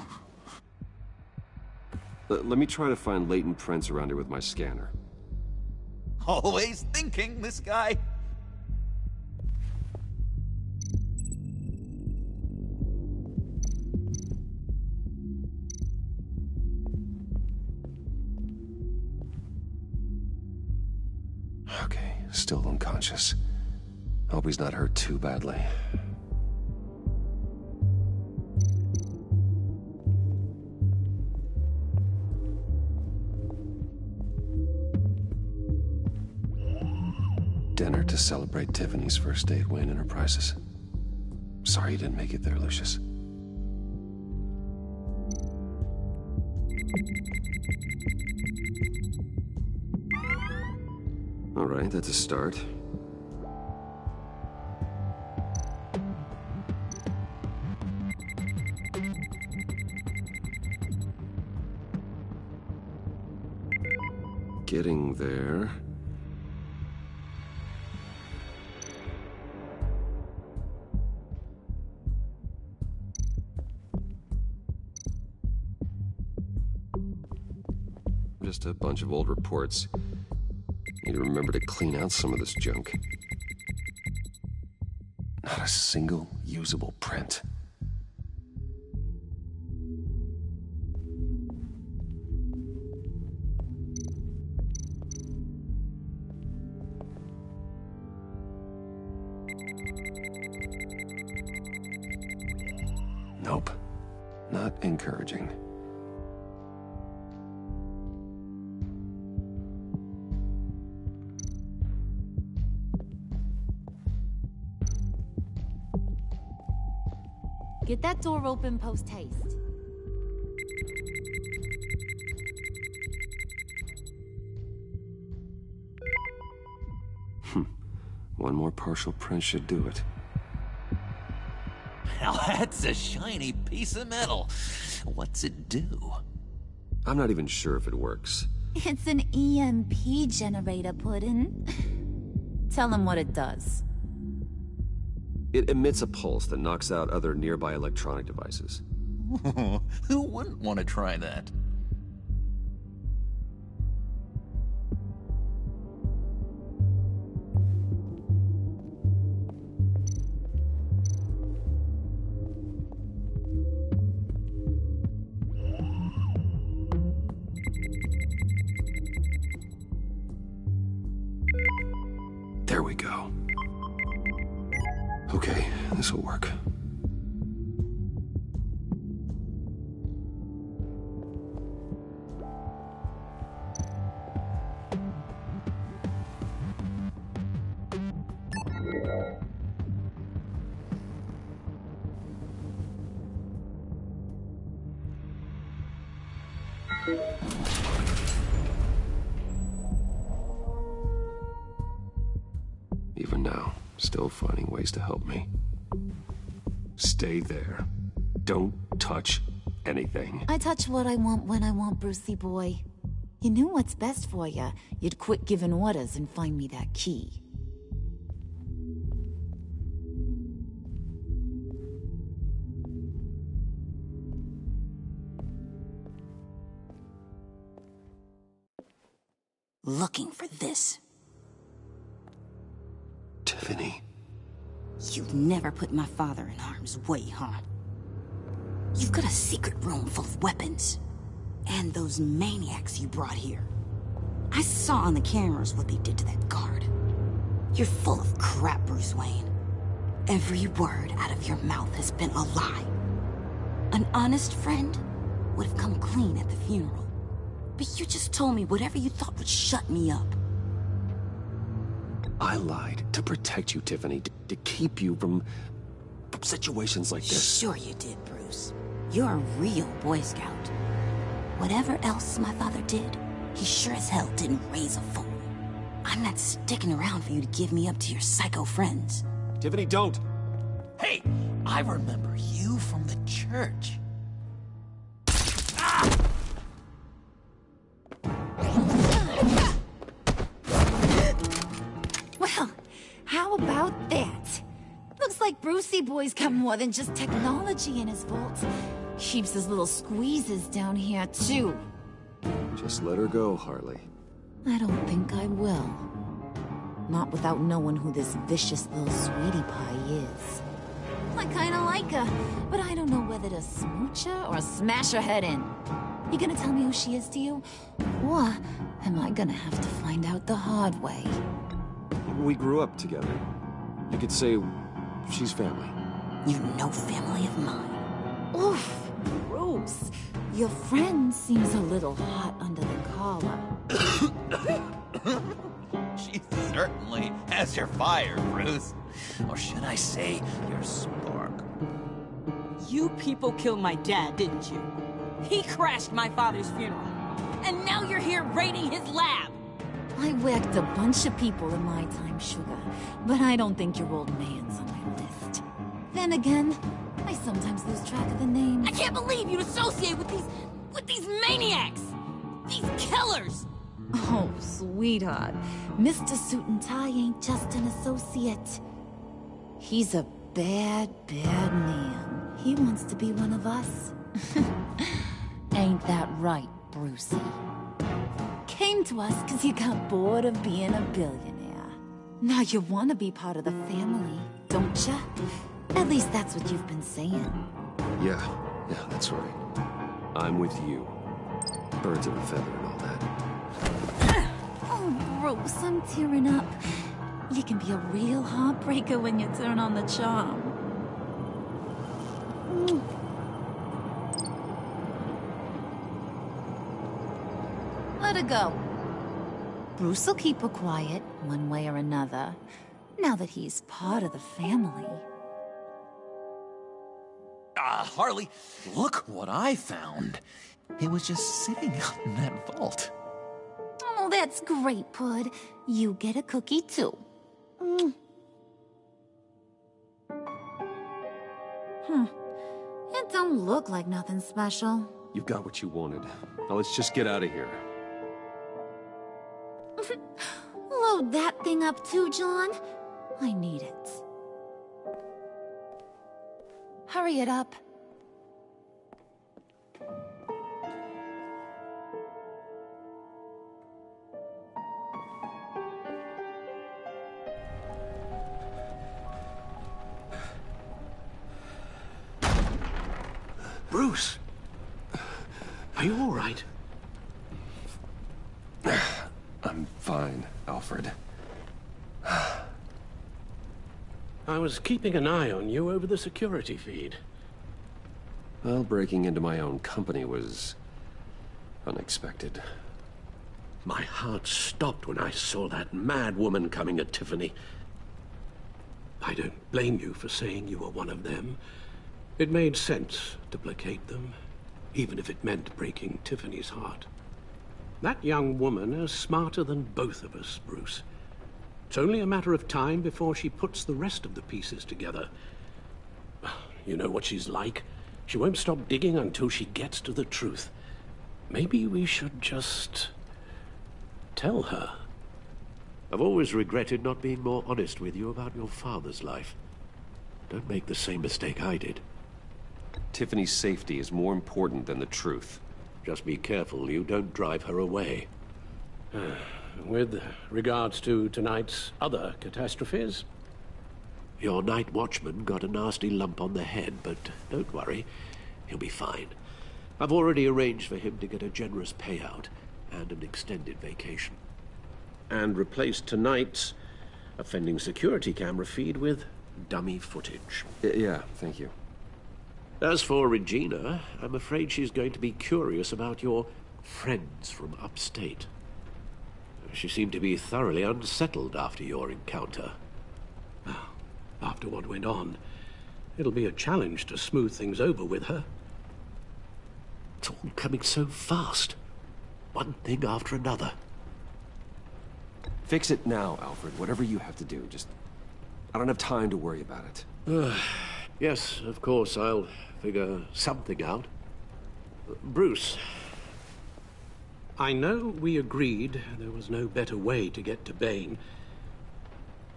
S1: Let me try to find latent prints around here with my scanner.
S13: Always thinking, this guy.
S1: Okay, still unconscious. Hope he's not hurt too badly. Dinner to celebrate Tiffany's first day at Wayne Enterprises. Sorry you didn't make it there, Lucius. All right, that's a start. Getting there. Just a bunch of old reports. Need to remember to clean out some of this junk. Not a single usable print. Nope. Not encouraging.
S15: Get that door open post-haste.
S1: One more partial print should do it.
S13: Now that's a shiny piece of metal. What's it do?
S1: I'm not even sure if it works.
S15: It's an EMP generator, Puddin'. Tell him what it does.
S1: It emits a pulse that knocks out other nearby electronic devices.
S13: Who wouldn't want to try that?
S1: There we go. Okay, this'll work. Even now, still finding ways to help me. Stay there. Don't touch anything.
S15: I touch what I want when I want, Brucey boy. You knew what's best for you. You'd quit giving orders and find me that key.
S17: Looking for this.
S1: Tiffany.
S17: You've never put my father in harm's way, huh? You've got a secret room full of weapons. And those maniacs you brought here. I saw on the cameras what they did to that guard. You're full of crap, Bruce Wayne. Every word out of your mouth has been a lie. An honest friend would have come clean at the funeral. But you just told me whatever you thought would shut me up.
S1: I lied to protect you, Tiffany, to keep you from situations like this.
S17: Sure you did, Bruce. You're a real Boy Scout. Whatever else my father did, he sure as hell didn't raise a fool. I'm not sticking around for you to give me up to your psycho friends.
S1: Tiffany, don't!
S13: Hey, I remember you from the church.
S15: Well, how about that? Looks like Brucey boy's got more than just technology in his vault. Keeps his little squeezes down here, too.
S1: Just let her go, Harley.
S15: I don't think I will. Not without knowing who this vicious little sweetie pie is. I kinda like her, but I don't know whether to smooch her or smash her head in. You gonna tell me who she is to you? Or am I gonna have to find out the hard way?
S1: We grew up together. You could say she's family.
S17: You're no family of mine.
S15: Oof, Bruce. Your friend seems a little hot under the collar.
S13: She certainly has your fire, Bruce. Or should I say, your spark.
S18: You people killed my dad, didn't you? He crashed my father's funeral. And now you're here raiding his lab!
S15: I whacked a bunch of people in my time, Sugar. But I don't think your old man's on my list. Then again, I sometimes lose track of the names.
S18: I can't believe you'd associate with these maniacs! These killers!
S15: Oh, sweetheart. Mr. Suit and Tie ain't just an associate. He's a bad, bad man. He wants to be one of us. Ain't that right, Brucey? Came to us because you got bored of being a billionaire. Now you want to be part of the family, don't ya? At least that's what you've been saying.
S1: Yeah, that's right. I'm with you. Birds of a feather and all that.
S15: Oh, Bruce, I'm tearing up. You can be a real heartbreaker when you turn on the charm. gotta go. Bruce will keep her quiet, one way or another, now that he's part of the family.
S13: Harley, look what I found. It was just sitting out in that vault.
S15: Oh, that's great, Pud. You get a cookie, too. It don't look like nothing special.
S1: You've got what you wanted. Now let's just get out of here.
S15: Load that thing up too, John. I need it. Hurry it up.
S11: Bruce! Are you all right?
S1: I'm fine, Alfred.
S11: I was keeping an eye on you over the security feed.
S1: Well, breaking into my own company was unexpected.
S11: My heart stopped when I saw that mad woman coming at Tiffany. I don't blame you for saying you were one of them. It made sense to placate them, even if it meant breaking Tiffany's heart. That young woman is smarter than both of us, Bruce. It's only a matter of time before she puts the rest of the pieces together. You know what she's like. She won't stop digging until she gets to the truth. Maybe we should just tell her.
S12: I've always regretted not being more honest with you about your father's life. Don't make the same mistake I did.
S1: Tiffany's safety is more important than the truth.
S11: Just be careful you don't drive her away. With regards to tonight's other catastrophes?
S12: Your night watchman got a nasty lump on the head, but don't worry, he'll be fine. I've already arranged for him to get a generous payout and an extended vacation.
S11: And replaced tonight's offending security camera feed with dummy footage.
S1: Yeah, thank you.
S12: As for Regina, I'm afraid she's going to be curious about your friends from upstate. She seemed to be thoroughly unsettled after your encounter.
S11: After what went on, it'll be a challenge to smooth things over with her.
S12: It's all coming so fast. One thing after another.
S1: Fix it now, Alfred. Whatever you have to do. I don't have time to worry about it.
S12: Yes, of course, I'll figure something out. Bruce.
S11: I know we agreed there was no better way to get to Bane.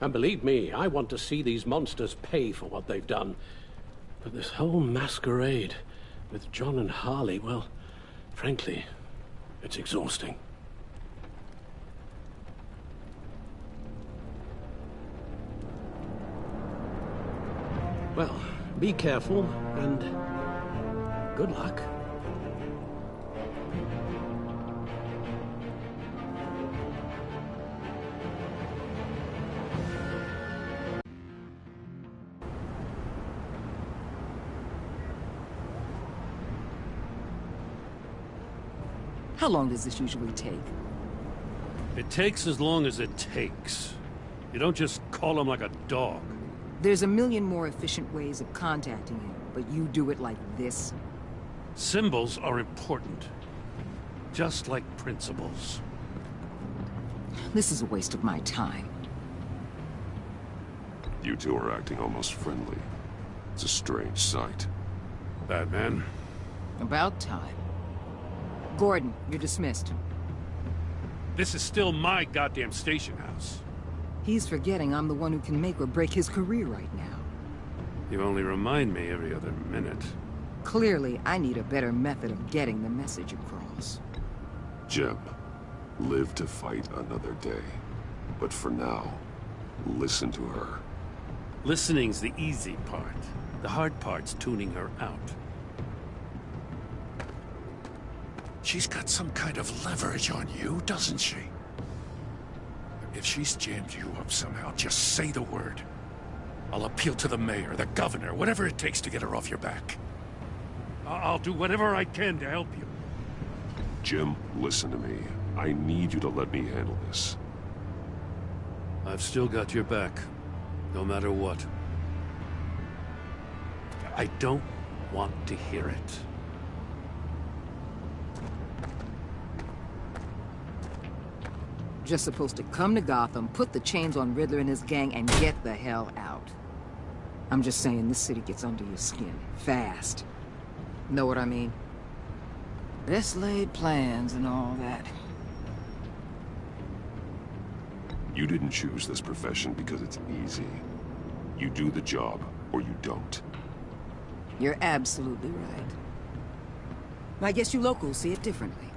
S11: And believe me, I want to see these monsters pay for what they've done. But this whole masquerade with John and Harley, well, frankly, it's exhausting. Well, be careful, and good luck.
S2: How long does this usually take?
S4: It takes as long as it takes. You don't just call him like a dog.
S2: There's a million more efficient ways of contacting him, but you do it like this?
S4: Symbols are important. Just like principles.
S2: This is a waste of my time.
S3: You two are acting almost friendly. It's a strange sight.
S4: Batman?
S2: About time. Gordon, you're dismissed.
S4: This is still my goddamn station house.
S2: He's forgetting I'm the one who can make or break his career right now.
S4: You only remind me every other minute.
S2: Clearly, I need a better method of getting the message across.
S3: Jim, live to fight another day. But for now, listen to her.
S4: Listening's the easy part. The hard part's tuning her out.
S9: She's got some kind of leverage on you, doesn't she? If she's jammed you up somehow, just say the word. I'll appeal to the mayor, the governor, whatever it takes to get her off your back.
S4: I'll do whatever I can to help you.
S3: Jim, listen to me. I need you to let me handle this.
S4: I've still got your back, no matter what. I don't want to hear it.
S2: Just supposed to come to Gotham, put the chains on Riddler and his gang, and get the hell out. I'm just saying, this city gets under your skin. Fast. Know what I mean? Best laid plans and all that.
S3: You didn't choose this profession because it's easy. You do the job, or you don't.
S2: You're absolutely right. I guess you locals see it differently.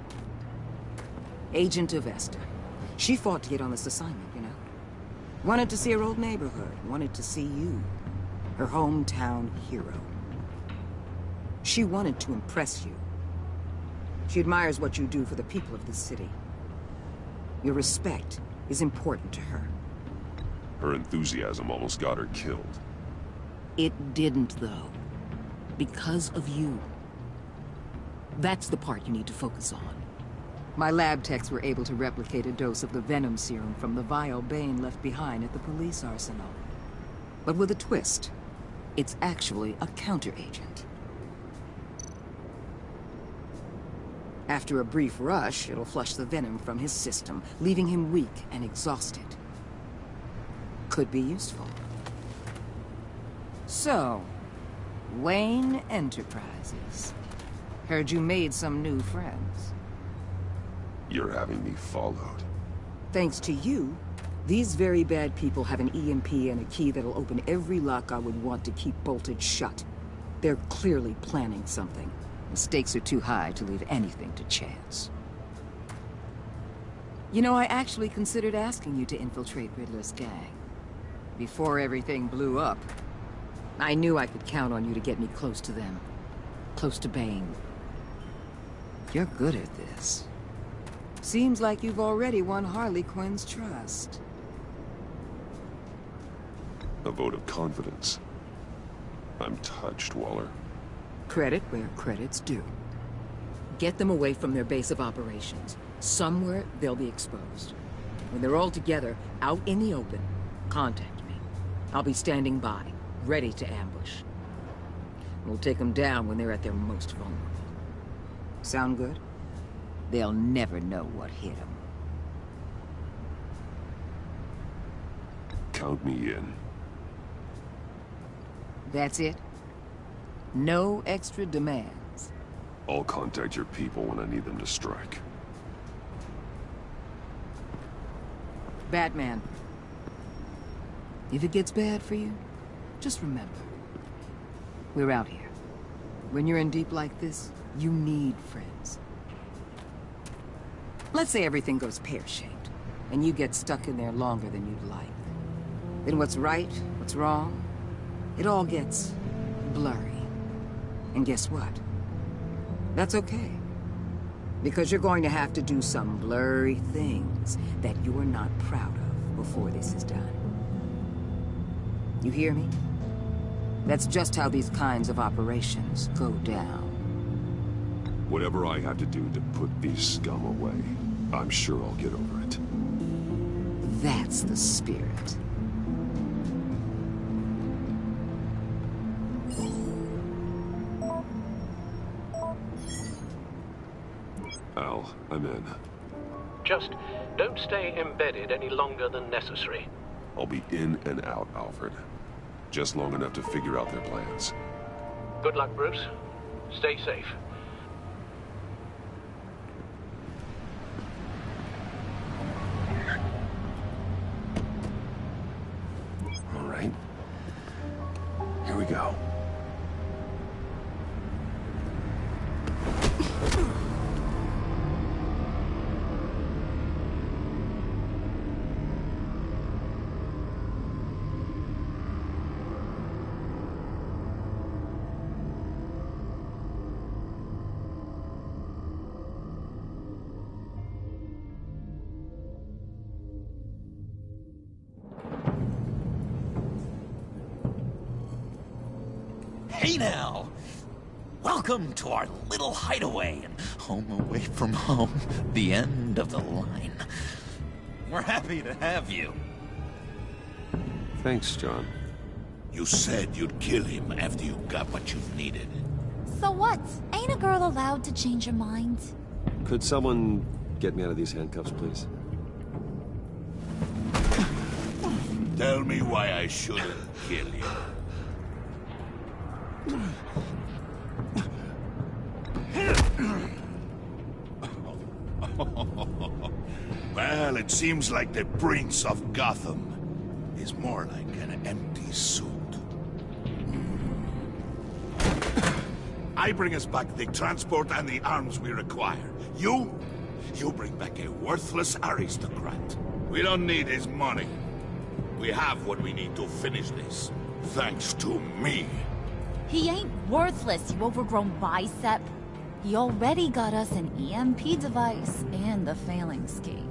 S2: Agent of Esther. She fought to get on this assignment, you know? Wanted to see her old neighborhood. Wanted to see you. Her hometown hero. She wanted to impress you. She admires what you do for the people of this city. Your respect is important to her.
S3: Her enthusiasm almost got her killed.
S2: It didn't, though. Because of you. That's the part you need to focus on. My lab techs were able to replicate a dose of the venom serum from the vial Bane left behind at the police arsenal. But with a twist. It's actually a counter-agent. After a brief rush, it'll flush the venom from his system, leaving him weak and exhausted. Could be useful. So, Wayne Enterprises. Heard you made some new friends.
S3: You're having me followed.
S2: Thanks to you, these very bad people have an EMP and a key that'll open every lock I would want to keep bolted shut. They're clearly planning something. The stakes are too high to leave anything to chance. You know, I actually considered asking you to infiltrate Riddler's gang. Before everything blew up, I knew I could count on you to get me close to them. Close to Bane. You're good at this. Seems like you've already won Harley Quinn's trust.
S3: A vote of confidence. I'm touched, Waller.
S2: Credit where credit's due. Get them away from their base of operations. Somewhere they'll be exposed. When they're all together, out in the open, contact me. I'll be standing by, ready to ambush. We'll take them down when they're at their most vulnerable. Sound good? They'll never know what hit them.
S3: Count me in.
S2: That's it? No extra demands?
S3: I'll contact your people when I need them to strike.
S2: Batman. If it gets bad for you, just remember. We're out here. When you're in deep like this, you need friends. Let's say everything goes pear-shaped, and you get stuck in there longer than you'd like. Then what's right, what's wrong, it all gets blurry. And guess what? That's okay. Because you're going to have to do some blurry things that you're not proud of before this is done. You hear me? That's just how these kinds of operations go down.
S3: Whatever I have to do to put these scum away, I'm sure I'll get over it.
S2: That's the spirit.
S3: Al, I'm in.
S12: Just don't stay embedded any longer than necessary.
S3: I'll be in and out, Alfred. Just long enough to figure out their plans.
S12: Good luck, Bruce. Stay safe.
S3: All right. Here we go.
S13: Hey now! Welcome to our little hideaway, and home away from home. The end of the line. We're happy to have you.
S1: Thanks, John.
S9: You said you'd kill him after you got what you needed.
S15: So what? Ain't a girl allowed to change her mind?
S1: Could someone get me out of these handcuffs, please?
S9: Tell me why I shouldn't kill you. Well, it seems like the Prince of Gotham is more like an empty suit. I bring us back the transport and the arms we require. You bring back a worthless aristocrat. We don't need his money. We have what we need to finish this. Thanks to me.
S15: He ain't worthless, you overgrown bicep. He already got us an EMP device and the phalanx key.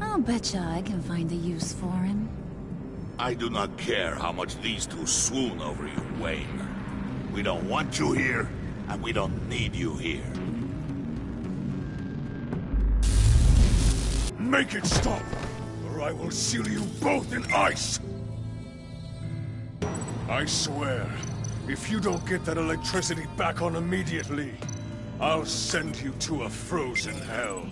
S15: I'll betcha I can find a use for him.
S9: I do not care how much these two swoon over you, Wayne. We don't want you here, and we don't need you here. Make it stop, or I will seal you both in ice!
S5: I swear, if you don't get that electricity back on immediately, I'll send you to a frozen hell.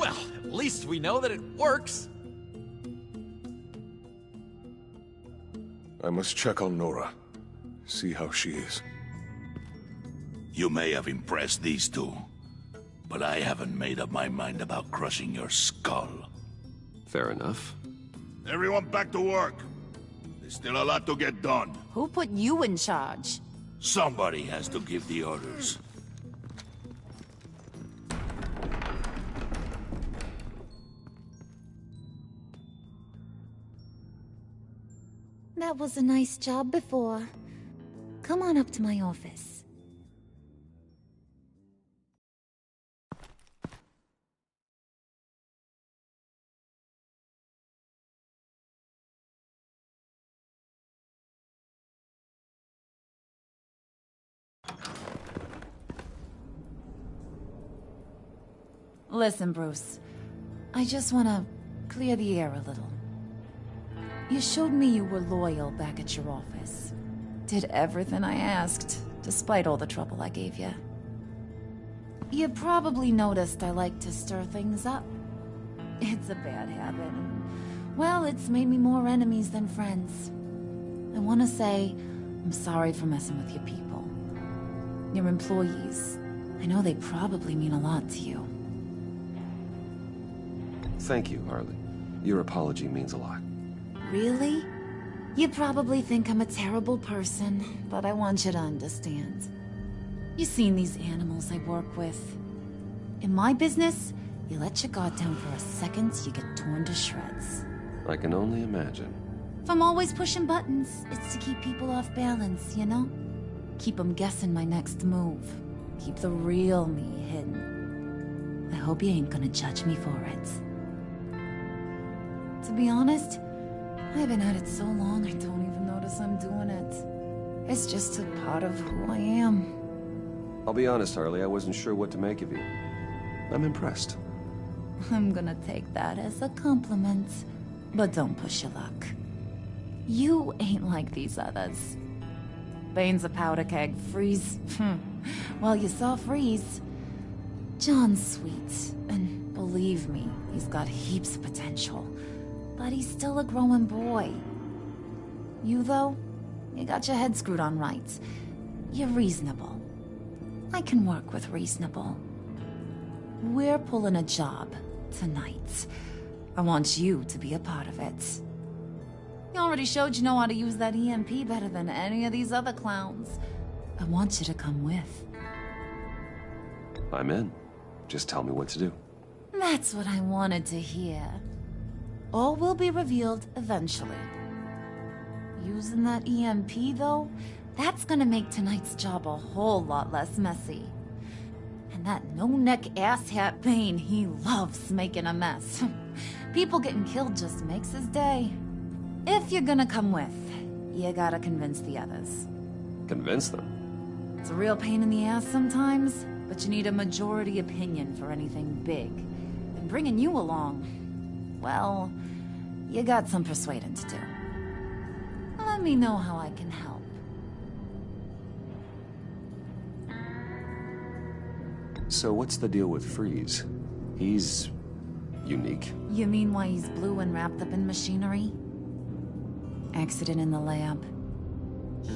S13: At least we know that it works.
S5: I must check on Nora. See how she is.
S9: You may have impressed these two, but I haven't made up my mind about crushing your skull.
S1: Fair enough.
S9: Everyone back to work. There's still a lot to get done.
S18: Who put you in charge?
S9: Somebody has to give the orders.
S15: That was a nice job before. Come on up to my office. Listen, Bruce. I just want to clear the air a little. You showed me you were loyal back at your office. Did everything I asked, despite all the trouble I gave you. You probably noticed I like to stir things up. It's a bad habit, and, well, it's made me more enemies than friends. I want to say I'm sorry for messing with your people. Your employees. I know they probably mean a lot to you.
S1: Thank you, Harley. Your apology means a lot.
S15: Really? You probably think I'm a terrible person, but I want you to understand. You've seen these animals I work with. In my business, you let your guard down for a second, you get torn to shreds.
S1: I can only imagine.
S15: If I'm always pushing buttons, it's to keep people off balance, you know? Keep them guessing my next move. Keep the real me hidden. I hope you ain't gonna judge me for it. To be honest, I've been at it so long I don't even notice I'm doing it. It's just a part of who I am.
S1: I'll be honest, Harley, I wasn't sure what to make of you. I'm impressed.
S15: I'm gonna take that as a compliment. But don't push your luck. You ain't like these others. Bane's a powder keg, Freeze. Well, you saw Freeze. John's sweet, and believe me, he's got heaps of potential. But he's still a growing boy. You, though, you got your head screwed on right. You're reasonable. I can work with reasonable. We're pulling a job tonight. I want you to be a part of it. You already showed you know how to use that EMP better than any of these other clowns. I want you to come with.
S1: I'm in. Just tell me what to do.
S15: That's what I wanted to hear. All will be revealed eventually. Using that EMP, though, that's gonna make tonight's job a whole lot less messy. And that no-neck asshat Bane, he loves making a mess. People getting killed just makes his day. If you're gonna come with, you gotta convince the others.
S1: Convince them?
S15: It's a real pain in the ass sometimes, but you need a majority opinion for anything big. And bringing you along, well, you got some persuading to do. Let me know how I can help.
S1: So what's the deal with Freeze? He's... unique.
S15: You mean why he's blue and wrapped up in machinery? Accident in the lab.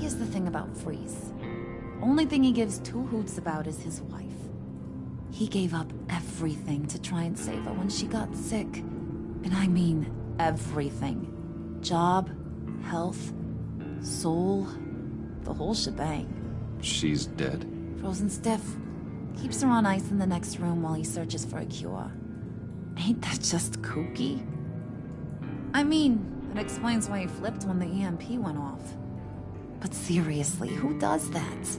S15: Here's the thing about Freeze. Only thing he gives two hoots about is his wife. He gave up everything to try and save her when she got sick. And I mean everything. Job, health, soul, the whole shebang.
S1: She's dead?
S15: Frozen stiff. Keeps her on ice in the next room while he searches for a cure. Ain't that just kooky? I mean, it explains why he flipped when the EMP went off. But seriously, who does that?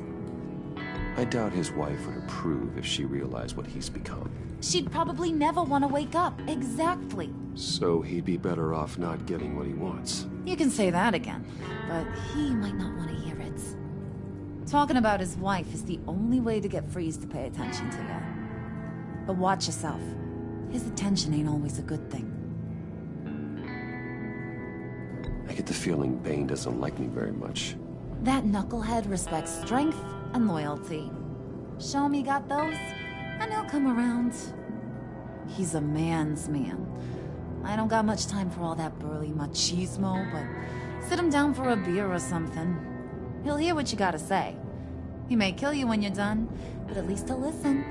S1: I doubt his wife would approve if she realized what he's become.
S15: She'd probably never want to wake up. Exactly.
S1: So he'd be better off not getting what he wants.
S15: You can say that again, but he might not want to hear it. Talking about his wife is the only way to get Freeze to pay attention to you. But watch yourself. His attention ain't always a good thing.
S1: I get the feeling Bane doesn't like me very much.
S15: That knucklehead respects strength and loyalty. Show him you got those, and he'll come around. He's a man's man. I don't got much time for all that burly machismo, but sit him down for a beer or something. He'll hear what you gotta say. He may kill you when you're done, but at least he'll listen.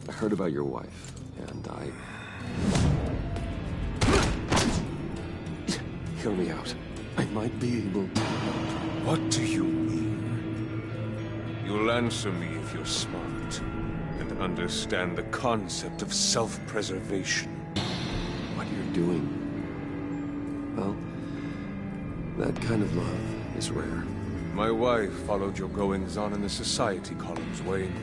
S1: I heard about your wife, and Hear me out. I might be able...
S19: What do you mean? You'll answer me if you're smart, and understand the concept of self-preservation.
S1: What you're doing... Well, that kind of love is rare.
S19: My wife followed your goings-on in the society columns, Wayne.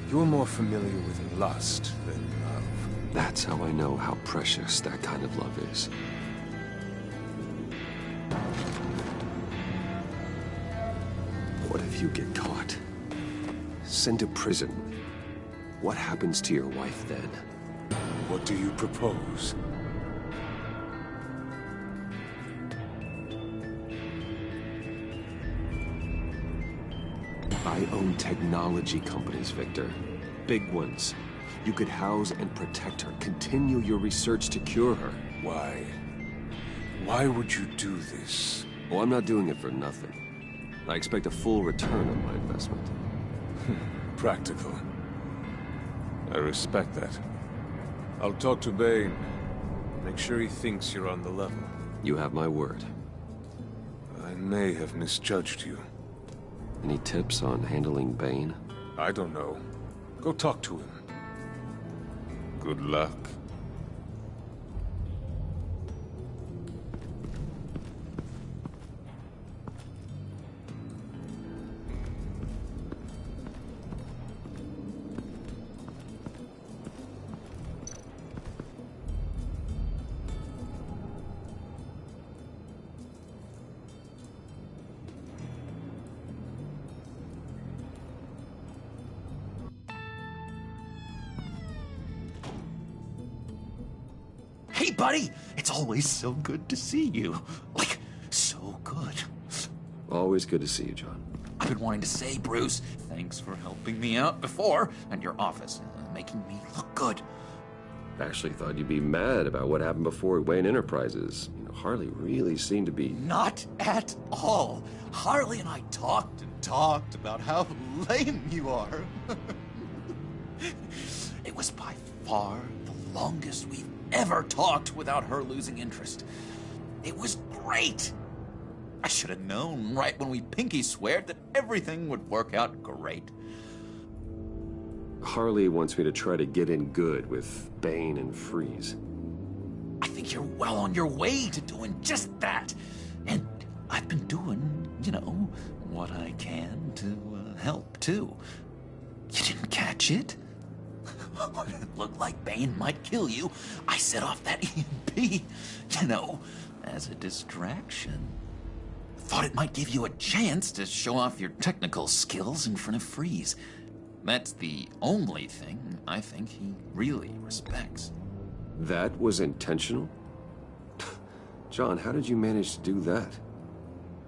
S19: You're more familiar with lust than love.
S1: That's how I know how precious that kind of love is. What if you get caught? Sent to prison? What happens to your wife then?
S19: What do you propose?
S1: I own technology companies, Victor. Big ones. You could house and protect her. Continue your research to cure her.
S19: Why? Why would you do this?
S1: Oh, I'm not doing it for nothing. I expect a full return on my investment.
S19: Practical. I respect that. I'll talk to Bane. Make sure he thinks you're on the level.
S1: You have my word.
S19: I may have misjudged you.
S1: Any tips on handling Bane?
S19: I don't know. Go talk to him. Good luck.
S13: Hey, buddy! It's always so good to see you. Like, so good.
S1: Always good to see you, John.
S13: I've been wanting to say, Bruce, thanks for helping me out before, and your office, making me look good.
S1: Actually thought you'd be mad about what happened before at Wayne Enterprises. You know, Harley really seemed to be...
S13: Not at all. Harley and I talked and talked about how lame you are. It was by far the longest we've ever talked without her losing interest. It was great. I should have known right when we pinky sweared that everything would work out great.
S1: Harley wants me to try to get in good with Bane and Freeze.
S13: I think you're well on your way to doing just that. And I've been doing, you know, what I can to help, too. You didn't catch it? When it looked like Bane might kill you, I set off that EMP, you know, as a distraction. Thought it might give you a chance to show off your technical skills in front of Freeze. That's the only thing I think he really respects.
S1: That was intentional? John, how did you manage to do that?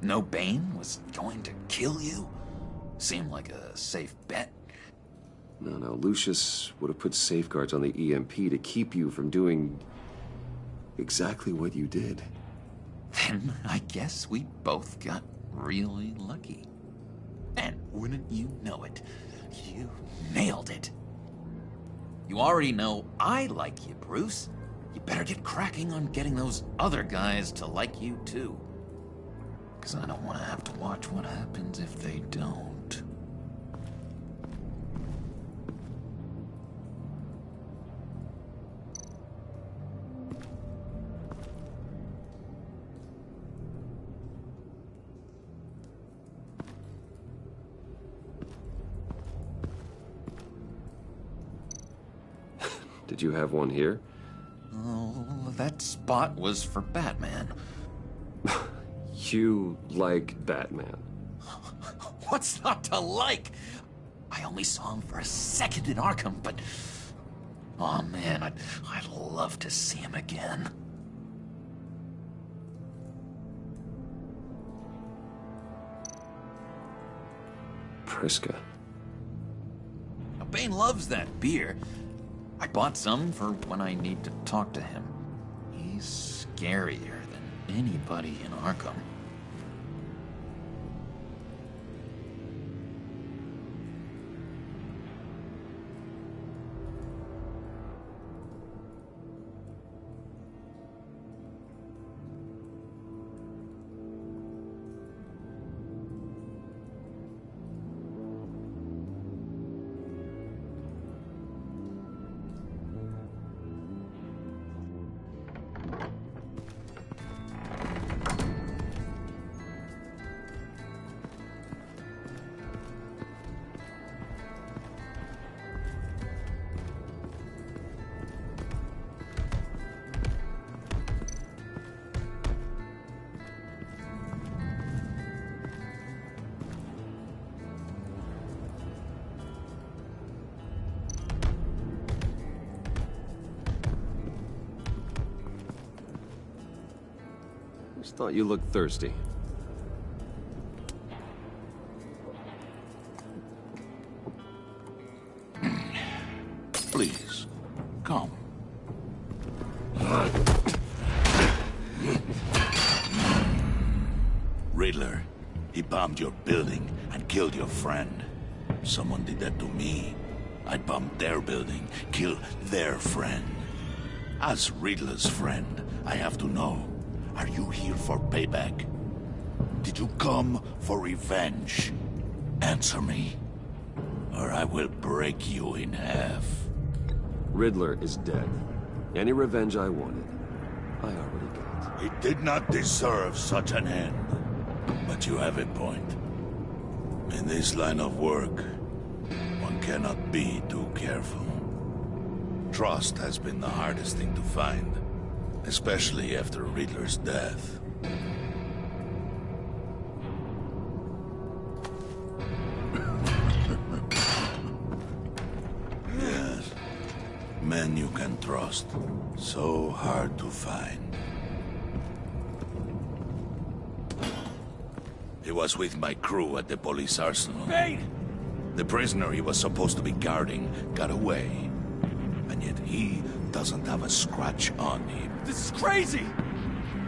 S13: No Bane was going to kill you? Seemed like a safe bet.
S1: No, Lucius would have put safeguards on the EMP to keep you from doing exactly what you did.
S13: Then I guess we both got really lucky. And wouldn't you know it, you nailed it. You already know I like you, Bruce. You better get cracking on getting those other guys to like you, too. Because I don't want to have to watch what happens if they don't.
S1: Did you have one here?
S13: Oh, that spot was for Batman.
S1: You like Batman?
S13: What's not to like? I only saw him for a second in Arkham, but... oh man, I'd love to see him again.
S1: Priska.
S13: Now, Bane loves that beer. I bought some for when I need to talk to him. He's scarier than anybody in Arkham.
S1: Just thought you looked thirsty.
S9: Please, come. Riddler, he bombed your building and killed your friend. Someone did that to me. I'd bomb their building, kill their friend. As Riddler's friend, I have to know, are you here for payback? Did you come for revenge? Answer me. or I will break you in half.
S1: Riddler is dead. Any revenge I wanted, I already got.
S9: He did not deserve such an end. But you have a point. In this line of work, one cannot be too careful. Trust has been the hardest thing to find, especially after Riddler's death. Yes, men you can trust. So hard to find. He was with my crew at the police arsenal.
S5: Bane!
S9: The prisoner he was supposed to be guarding got away. And yet he doesn't have a scratch on him.
S5: This is crazy!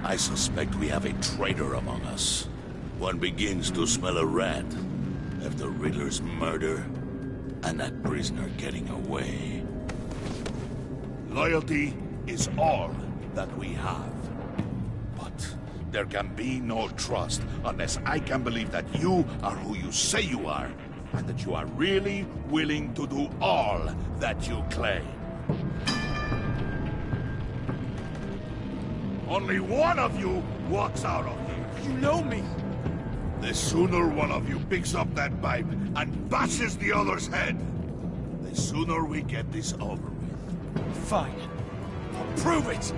S9: I suspect we have a traitor among us. One begins to smell a rat after Riddler's murder and that prisoner getting away. Loyalty is all that we have. But there can be no trust unless I can believe that you are who you say you are, and that you are really willing to do all that you claim. Only one of you walks out of here.
S5: You know me.
S9: The sooner one of you picks up that pipe and bashes the other's head, the sooner we get this over with.
S5: Fine. I'll prove it!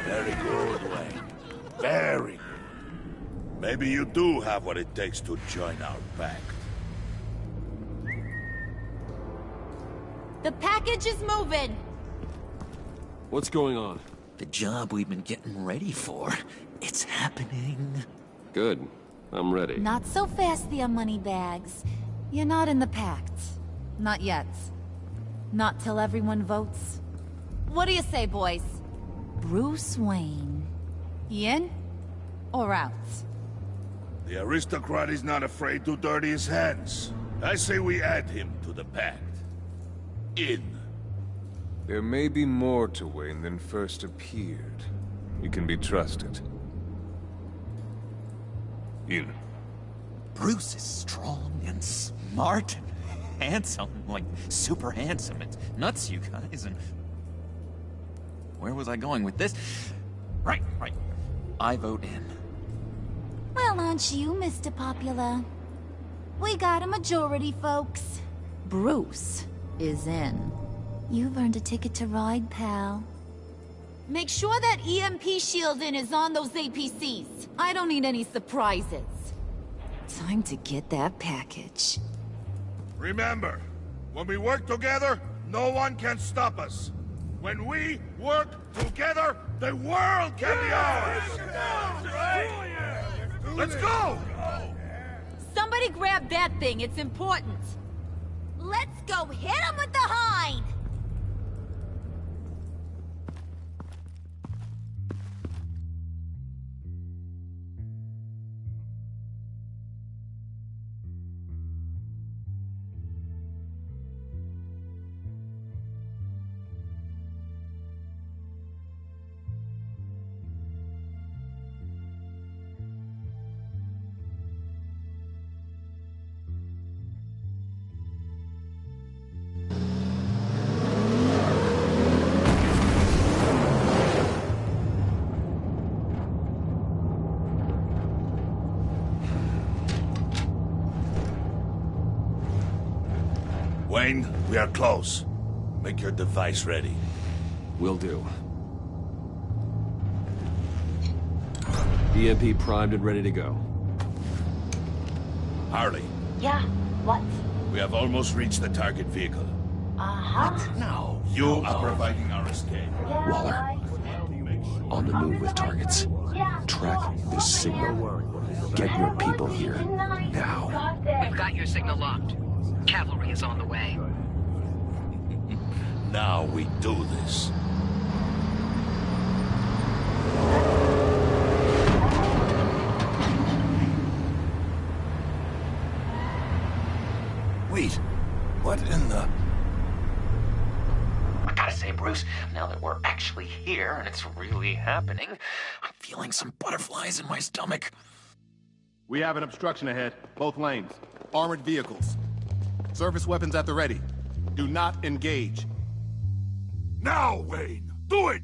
S9: Very good, Wayne. Very good. Maybe you do have what it takes to join our pact.
S18: The package is moving!
S1: What's going on?
S13: The job we've been getting ready for. It's happening.
S1: Good. I'm ready.
S15: Not so fast there, Moneybags. You're not in the Pact. Not yet. Not till everyone votes. What do you say, boys? Bruce Wayne. In or out?
S9: The aristocrat is not afraid to dirty his hands. I say we add him to the pact. In.
S19: There may be more to Wayne than first appeared. You can be trusted. In.
S13: Bruce is strong and smart and handsome. Like, super handsome. It's nuts, you guys, and... Where was I going with this? Right. I vote in.
S15: Well, aren't you, Mr. Popular? We got a majority, folks. Bruce is in. You've earned a ticket to ride, pal.
S18: Make sure that EMP shielding is on those APCs. I don't need any surprises.
S2: Time to get that package.
S9: Remember, when we work together, no one can stop us. When we work together, the world can be ours! Let's go!
S18: Somebody grab that thing, it's important. Let's go hit him with the hind!
S9: Wayne, we are close. Make your device ready.
S1: Will do. EMP primed and ready to go.
S9: Harley.
S20: Yeah, what?
S9: We have almost reached the target vehicle.
S20: Uh-huh.
S9: Now, you are providing our escape.
S1: Waller. On the move with targets. Track this signal. Get your people here. Now.
S2: We've got your signal locked. Cavalry is on the way.
S9: Now we do this.
S13: gotta say, Bruce, now that we're actually here and it's really happening, I'm feeling some butterflies in my stomach.
S10: We have an obstruction ahead, both lanes. Armored vehicles. Service weapons at the ready. Do not engage.
S9: Now, Wayne! Do it!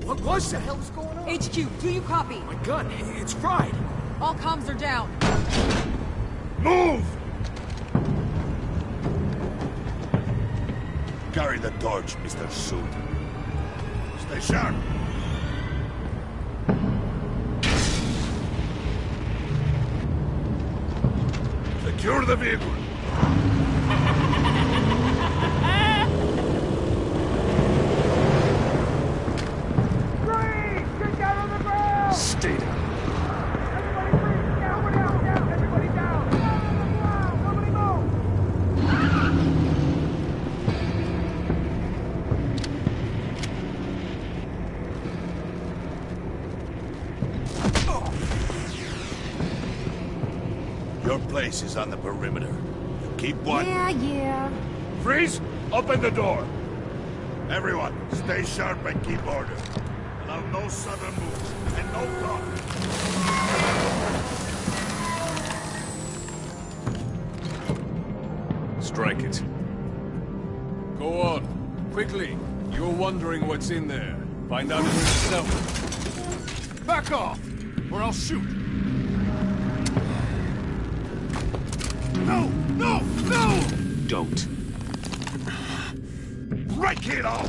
S8: What the hell is going on?
S2: HQ, do you copy?
S8: My gun, it's fried.
S2: All comms are down.
S9: Move! Carry the torch, Mr. Suit. Stay sharp. Secure the vehicle.
S1: Stay down.
S9: Your place is on the perimeter. Keep watch.
S15: Yeah.
S9: Freeze! Open the door! Everyone, stay sharp and keep order. Allow no sudden moves, and no talk.
S19: Strike it.
S10: Go on. Quickly. You're wondering what's in there. Find out for yourself. Back off, or I'll shoot.
S9: No! No! No!
S1: Don't.
S9: Break it all!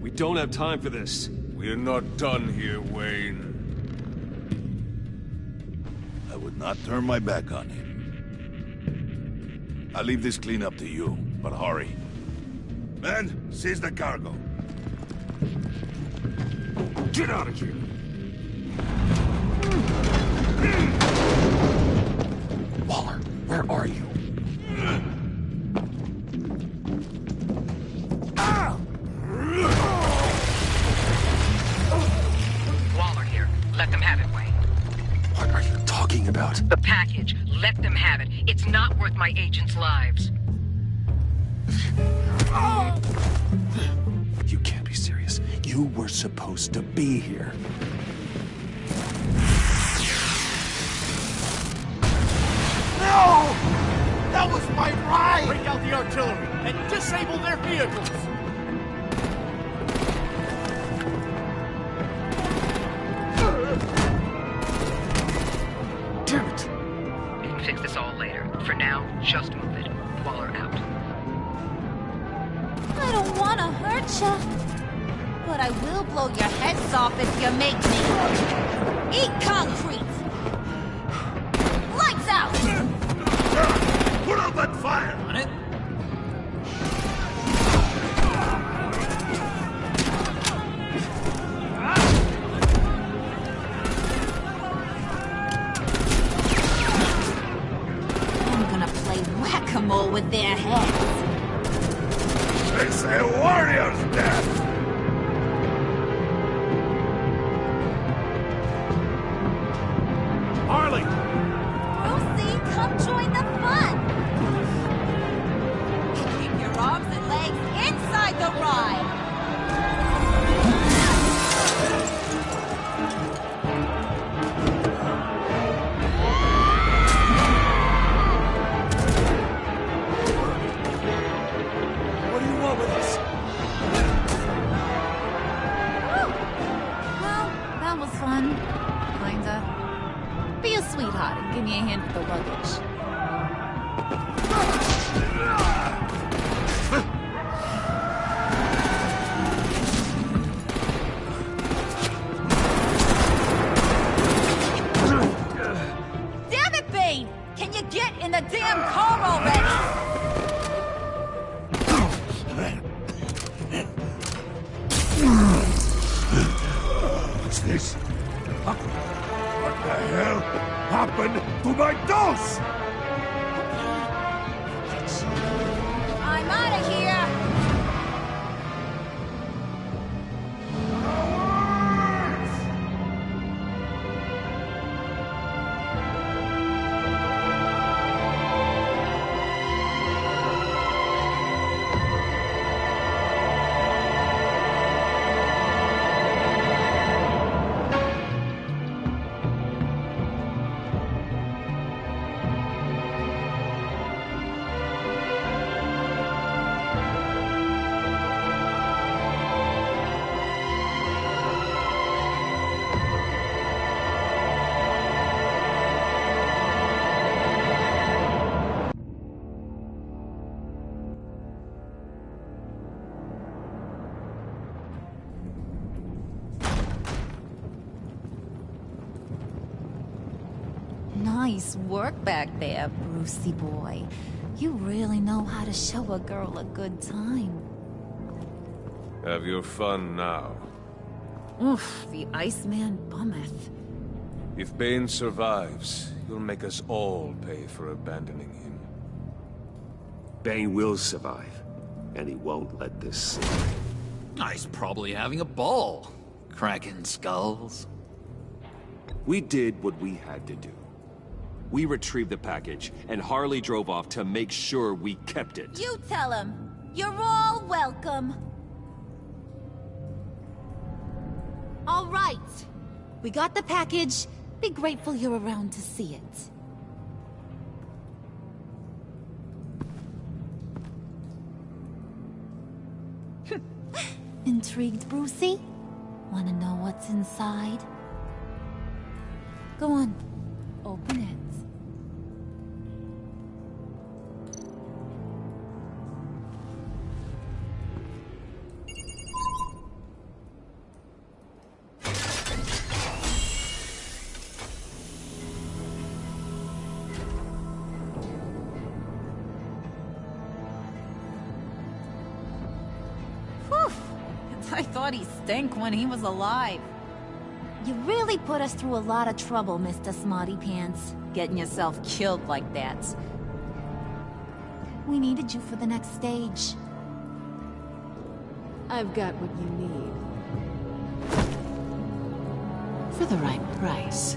S1: We don't have time for this.
S19: We're not done here, Wayne.
S9: I would not turn my back on him. I'll leave this clean up to you, but hurry. Men, seize the cargo.
S1: Get out of here!
S13: Waller, where are you?
S2: Waller here. Let them have it, Wayne.
S1: What are you talking about?
S2: The package. Let them have it. It's not worth my agents' lives.
S1: You can't be serious. You were supposed to be here.
S9: No! That was my ride!
S8: Break out the artillery and disable their vehicles!
S1: Damn it!
S2: We can fix this all later. For now, just move it. Waller out.
S15: I don't want to hurt ya, but I will blow your heads off if you make me. Eat concrete! Lights out!
S9: Put out that fire!
S7: On it?
S15: I'm gonna play whack-a-mole with their heads.
S9: It's a warrior's death!
S8: Harley!
S15: Lucy, come join the fun! Keep your arms and legs inside the ride!
S8: What do you want with us?
S15: Well, that was fun. Kinda. Be a sweetheart and give me a hand with the luggage. Damn it, Bane! Can you get in the damn car already?
S9: What's this? What the hell happened to my dose?
S15: I'm out of here! Nice work back there, Brucey boy. You really know how to show a girl a good time.
S19: Have your fun now.
S15: Oof, the Iceman bummeth.
S19: If Bane survives, you'll make us all pay for abandoning him.
S1: Bane will survive, and he won't let this slide.
S13: He's probably having a ball, cracking skulls.
S1: We did what we had to do. We retrieved the package, and Harley drove off to make sure we kept it.
S15: You tell him. You're all welcome. All right. We got the package. Be grateful you're around to see it. Intrigued, Brucey? Wanna know what's inside? Go on. Open it.
S18: I thought he stank when he was alive.
S15: You really put us through a lot of trouble, Mr. Smarty Pants.
S18: Getting yourself killed like that.
S15: We needed you for the next stage.
S6: I've got what you need.
S18: For the right price.